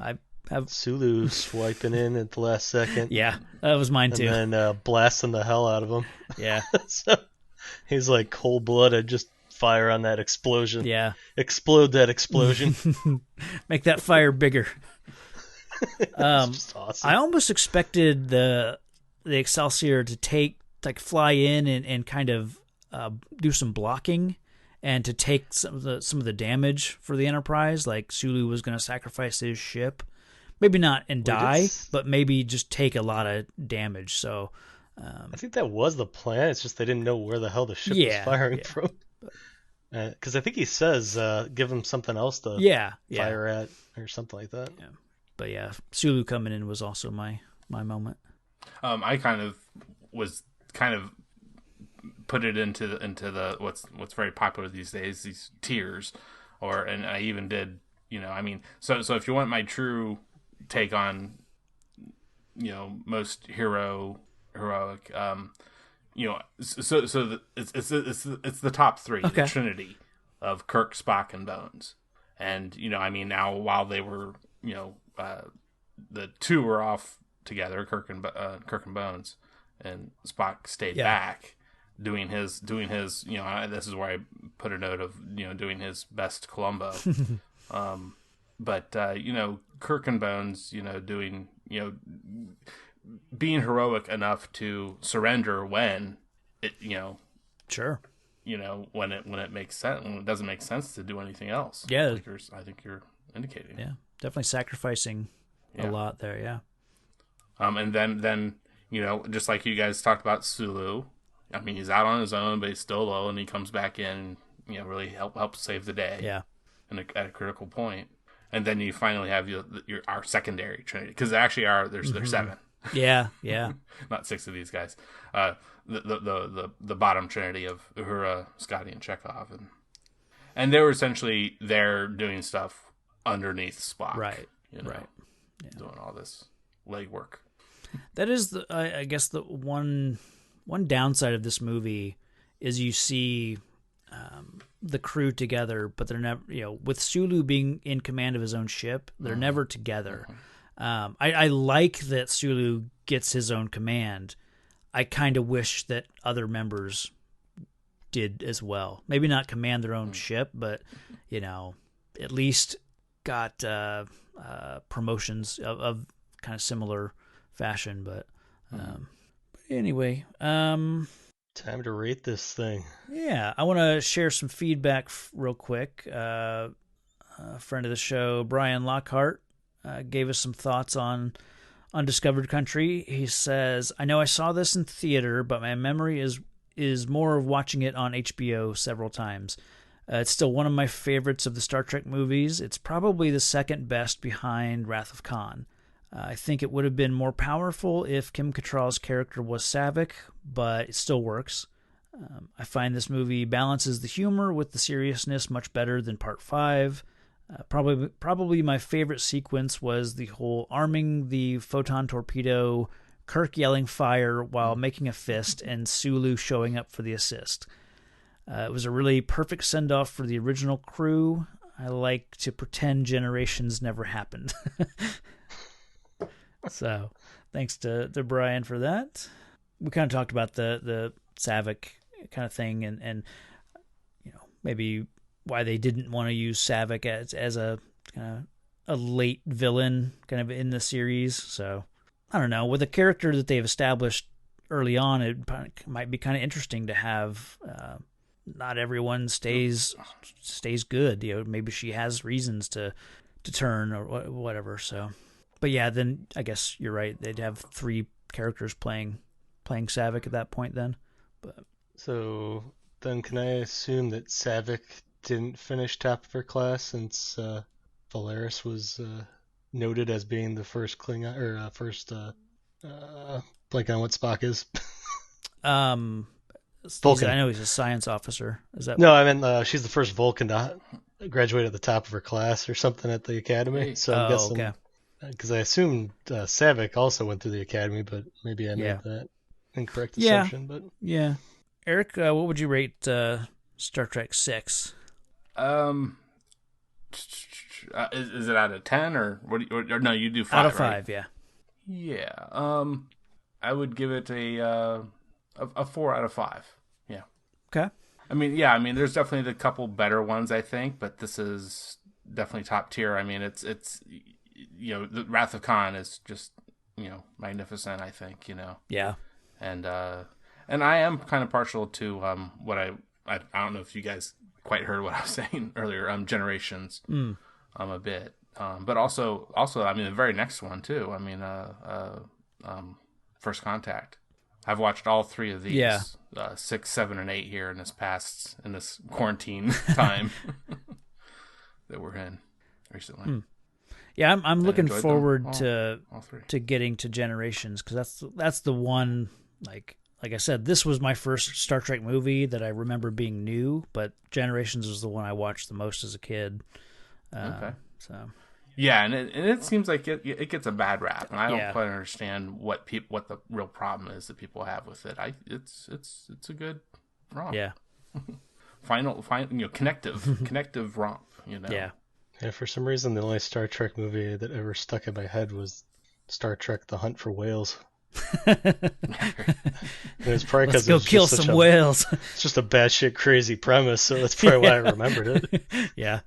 I have. Sulu swiping in at the last second. Yeah, that was mine too. And then blasting the hell out of him. Yeah. So he's like cold-blooded, just fire on that explosion. Yeah. Explode that explosion. Make that fire bigger. It's just awesome. I almost expected the Excelsior to fly in and kind of do some blocking and to take some of the damage for the Enterprise. Like Sulu was going to sacrifice his ship, maybe not and die, but maybe just take a lot of damage. So I think that was the plan. It's just they didn't know where the hell the ship was firing from. Because I think he says give him something else to fire at or something like that. Yeah. But yeah, Sulu coming in was also my moment. I kind of put it into the what's very popular these days, these tiers, and I even did, so if you want my true take on, most heroic, it's the top three, okay. The Trinity of Kirk, Spock, and Bones, and now while they were, the two were off together, Kirk and Bones, and Spock stayed back doing his. This is where I put a note of doing his best Columbo. But Kirk and Bones, doing being heroic enough to surrender when it sure. When it makes sense, when it doesn't make sense to do anything else. Yeah, I think you're indicating. Yeah, definitely sacrificing a lot there. Yeah. And then just like you guys talked about Sulu, I mean, he's out on his own, but he's still low, and he comes back in, really help save the day. Yeah. At a critical point, and then you finally have our secondary Trinity, because there actually there's 7. Yeah. Not 6 of these guys. The bottom Trinity of Uhura, Scotty, and Chekov, and they were essentially there doing stuff underneath Spock, right? Right. Yeah. Doing all this legwork. That is I guess the one downside of this movie is you see the crew together, but they're never, with Sulu being in command of his own ship, they're never together. I like that Sulu gets his own command. I kind of wish that other members did as well. Maybe not command their own ship, but at least got promotions of kind of similar fashion. But anyway, time to rate this thing. Yeah, I want to share some feedback real quick. A friend of the show, Brian Lockhart, gave us some thoughts on Undiscovered Country. He says, I know I saw this in theater, but my memory is more of watching it on HBO several times. It's still one of my favorites of the Star Trek movies. It's probably the second best behind Wrath of Khan. I think it would have been more powerful if Kim Cattrall's character was Saavik, but it still works. I find this movie balances the humor with the seriousness much better than Part 5. Probably my favorite sequence was the whole arming the photon torpedo, Kirk yelling fire while making a fist, and Sulu showing up for the assist. It was a really perfect send-off for the original crew. I like to pretend generations never happened. So, thanks to Brian for that. We kind of talked about the Saavik kind of thing, and maybe why they didn't want to use Saavik as a kind of a late villain kind of in the series. So, I don't know. With a character that they've established early on, it might be kind of interesting to have. Not everyone stays good. Maybe she has reasons to turn or whatever. So. But yeah, then I guess you're right. They'd have 3 characters playing Saavik at that point then. But so then can I assume that Savick didn't finish top of her class since Valeris was noted as being the first Klingon, or blank on what Spock is. Vulcan. I know he's a science officer. Is that? No, I mean she's the first Vulcan to graduate at the top of her class or something at the academy. So I'm guessing, okay. Because I assumed Savick also went through the academy, but maybe I made that incorrect assumption. But yeah, Eric, what would you rate Star Trek 6? Is it out of 10 or what? Or no, you do 5. Out of 5, right? yeah. Yeah. I would give it a 4 out of 5. Yeah. Okay. I mean, there's definitely a couple better ones, I think, but this is definitely top tier. I mean, it's the Wrath of Khan is just magnificent, I think. Yeah. And I am kind of partial to what I don't know if you guys quite heard what I was saying earlier. Generations. A bit. But also, I mean, the very next one too. I mean, First Contact. I've watched all 3 of these. Yeah. 6, 7, and 8 here in this quarantine time that we're in recently. Yeah, I'm looking forward to all 3. to getting to Generations, because that's the one. Like I said, this was my first Star Trek movie that I remember being new, but Generations was the one I watched the most as a kid. Okay. So. Yeah, and it seems like it gets a bad rap, and I don't quite understand what the real problem is that people have with it. It's a good romp. Yeah. Final, connective romp. Yeah. Yeah. For some reason, the only Star Trek movie that ever stuck in my head was Star Trek: The Hunt for Whales. It's probably Let's go kill some whales. It's just a batshit crazy premise, so that's probably why I remembered it. Yeah.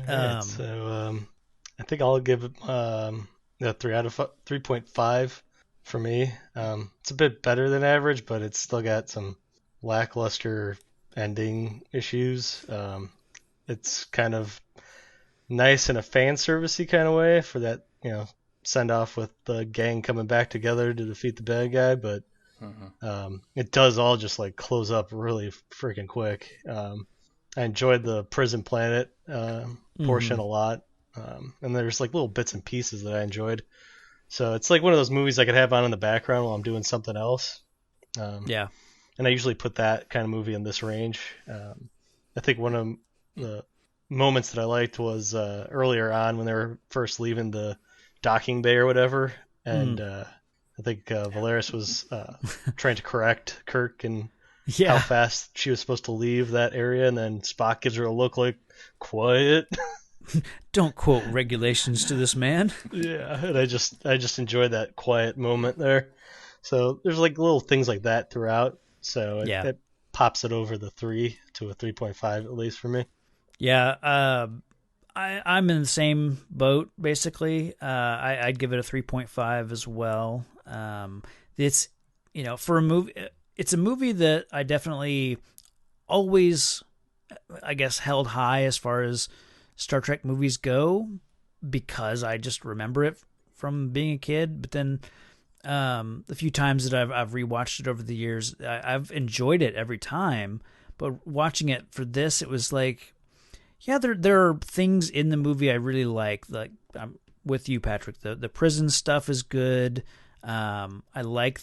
Right, so I think I'll give it 3.5 for me. It's a bit better than average, but it's still got some lackluster ending issues. It's kind of nice in a fan servicey kind of way for that, send off with the gang coming back together to defeat the bad guy, but it does all just like close up really freaking quick. I enjoyed the prison planet portion a lot, and there's like little bits and pieces that I enjoyed. So it's like one of those movies I could have on in the background while I'm doing something else. Yeah. And I usually put that kind of movie in this range. I think one of the moments that I liked was earlier on when they were first leaving the docking bay or whatever, and I think Valeris was trying to correct Kirk and how fast she was supposed to leave that area, and then Spock gives her a look like, quiet. Don't quote regulations to this man. Yeah, and I just enjoyed that quiet moment there. So there's like little things like that throughout. So it pops it over the 3 to a 3.5 at least for me. Yeah, I'm in the same boat basically. I'd give it a 3.5 as well. It's for a movie. It's a movie that I definitely always, I guess, held high as far as Star Trek movies go, because I just remember it from being a kid. But then the few times that I've rewatched it over the years, I've enjoyed it every time. But watching it for this, it was like, yeah, there are things in the movie I really like. Like, I'm with you, Patrick. The prison stuff is good. I like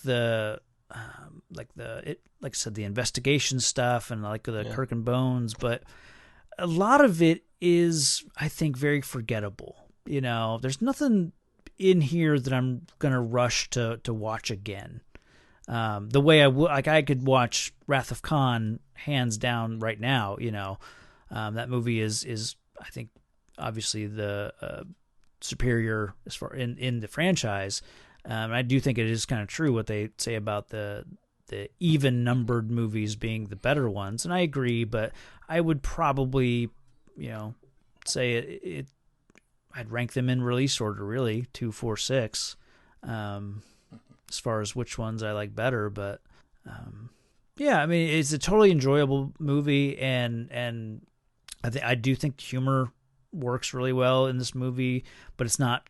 like I said, the investigation stuff, and I like the Kirk and Bones, but a lot of it is, I think, very forgettable. There's nothing in here that I'm gonna rush to watch again. The way I could watch Wrath of Khan hands down right now. That movie is I think obviously the superior as far in the franchise. I do think it is kind of true what they say about the even numbered movies being the better ones, and I agree. But I would probably, say it. I'd rank them in release order, really, 2, 4, 6, as far as which ones I like better. But yeah, I mean, it's a totally enjoyable movie, and I do think humor works really well in this movie, but it's not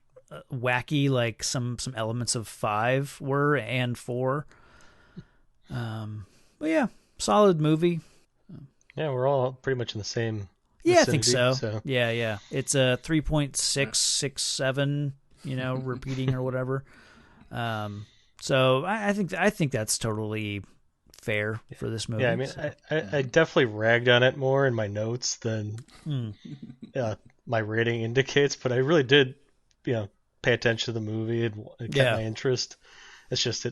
wacky like some elements of 5 were and 4. But yeah, solid movie. Yeah, we're all pretty much in the same Yeah, I vicinity, think so. Yeah. It's a 3.667, repeating or whatever. So I think that's totally fair for this movie. Yeah, I mean, so. I definitely ragged on it more in my notes than my rating indicates, but I really did, pay attention to the movie and it kept my interest. It's just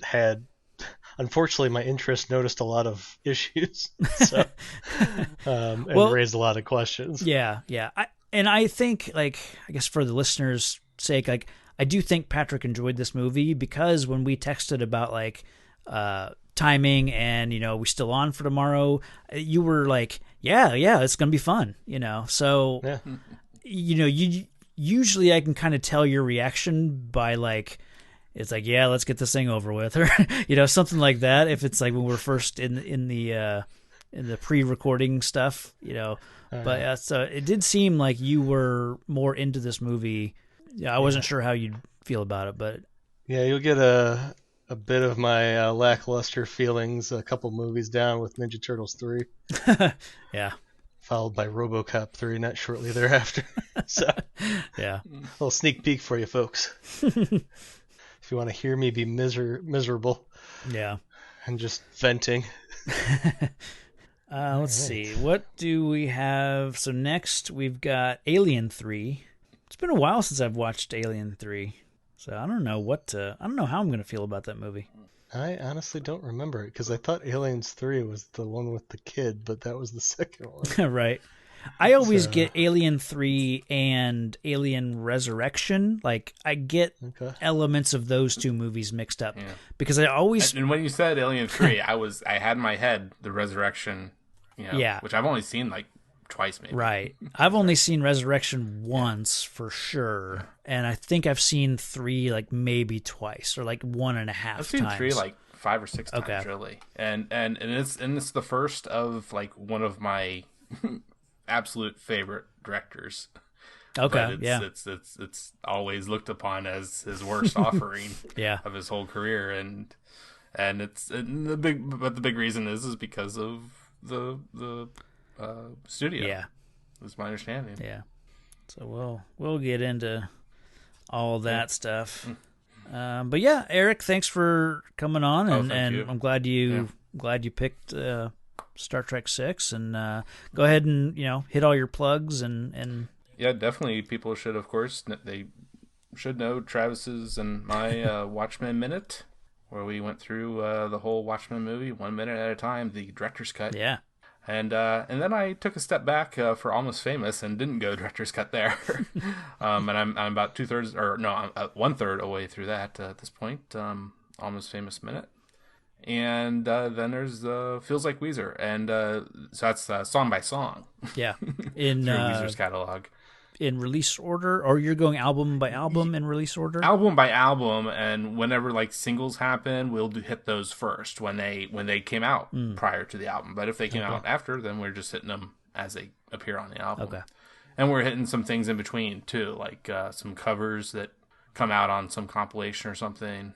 unfortunately, my interest noticed a lot of issues, so and raised a lot of questions. Yeah. I think, I guess for the listeners' sake, I do think Patrick enjoyed this movie because when we texted about timing and we still on for tomorrow, you were like, yeah, it's gonna be fun, So you usually I can kind of tell your reaction by it's like, yeah, let's get this thing over with, or something like that. If it's like when we're first in the pre-recording stuff, But so it did seem like you were more into this movie. Yeah, I wasn't sure how you'd feel about it, but yeah, you'll get a bit of my lackluster feelings a couple movies down with Ninja Turtles 3. Yeah. Followed by RoboCop 3 not shortly thereafter. So yeah, a little sneak peek for you folks. If you want to hear me be miserable, yeah, and just venting. Let's see, what do we have? So next we've got Alien 3. It's been a while since I've watched Alien 3, so I don't know how I'm gonna feel about that movie. I honestly don't remember it because I thought Aliens 3 was the one with the kid, but that was the second one. Right. I always get Alien 3 and Alien Resurrection. I get elements of those two movies mixed up because I always. And when you said Alien 3, I had in my head the Resurrection, which I've only seen twice maybe. Right. I've only seen Resurrection once for sure, and I think I've seen 3 maybe twice or 1.5 times. I've seen 3 5 or 6 times really, and it's the first of one of my absolute favorite directors. Okay, but it's always looked upon as his worst offering of his whole career, and the big reason is because of the studio. Yeah, that's my understanding. Yeah, so we'll get into all that stuff. But yeah, Eric, thanks for coming on, and I'm glad you picked Star Trek 6, and go ahead and hit all your plugs and yeah, definitely people should, of course, they should know Travis's and my Watchmen Minute, where we went through the whole Watchmen movie 1 minute at a time, the director's cut. Yeah. And then I took a step back for Almost Famous and didn't go director's cut there. And I'm about 2/3 or no, I'm 1/3 away through that at this point. Almost Famous Minute. And then there's Feels Like Weezer, and so that's song by song. Yeah, in through Weezer's catalog. In release order, or you're going album by album in release order? Album by album, and whenever singles happen, we'll hit those first when they came out prior to the album. But if they came out after, then we're just hitting them as they appear on the album. Okay. And we're hitting some things in between too, some covers that come out on some compilation or something.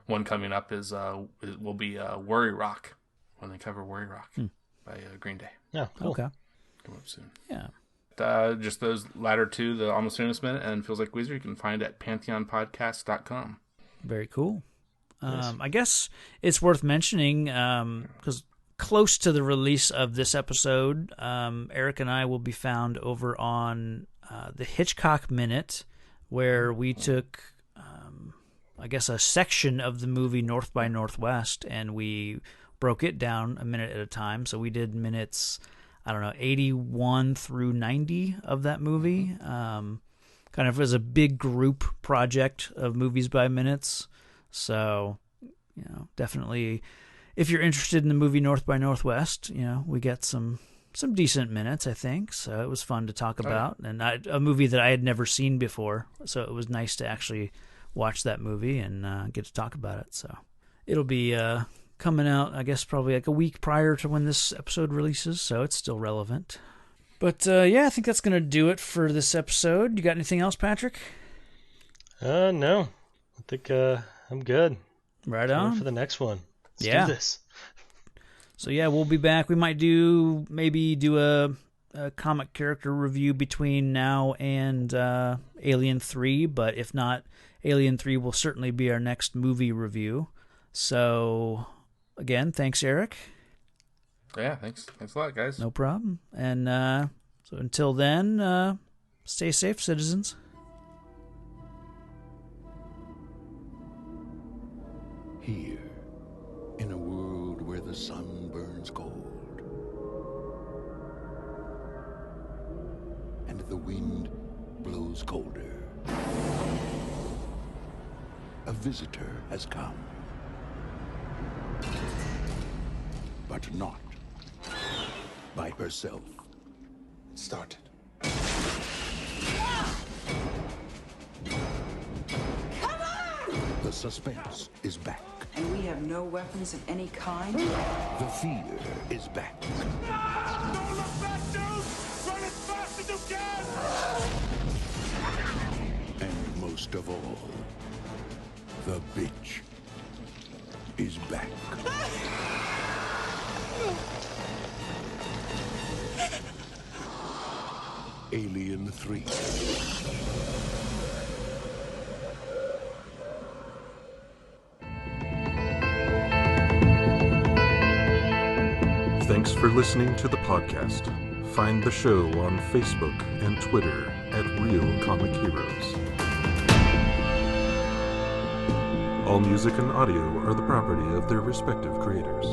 One coming up will be Worry Rock, when they cover Worry Rock by Green Day. Yeah, cool. Okay. Come up soon. Yeah. Just those latter two, the Almost Famous Minute and Feels Like Weezer, you can find at pantheonpodcast.com. Very cool. Nice. I guess it's worth mentioning, because close to the release of this episode, Eric and I will be found over on the Hitchcock Minute, where we took I guess a section of the movie North by Northwest, and we broke it down a minute at a time. So we did minutes, 81 through 90 of that movie, kind of as a big group project of movies by minutes. So, definitely, if you're interested in the movie North by Northwest, we get some decent minutes, I think. So it was fun to talk about, and a movie that I had never seen before. So it was nice to actually watch that movie and get to talk about it. So it'll be coming out, I guess, probably a week prior to when this episode releases, so it's still relevant. But I think that's going to do it for this episode. You got anything else, Patrick? No. I think I'm good. Right on. For the next one. Let's do this. So yeah, we'll be back. We might do a comic character review between now and Alien 3, but if not, Alien 3 will certainly be our next movie review. So again, thanks, Eric. Yeah, thanks a lot, guys. No problem. And so until then, stay safe, citizens. Here, in a world where the sun burns cold and the wind blows colder, a visitor has come. But not by herself. It started. The suspense is back. And we have no weapons of any kind? The fear is back. Don't look back, dude! Run as fast as you can! And most of all, the bitch is back. Alien 3. Thanks for listening to the podcast. Find the show on Facebook and Twitter at Real Comic Heroes. All music and audio are the property of their respective creators.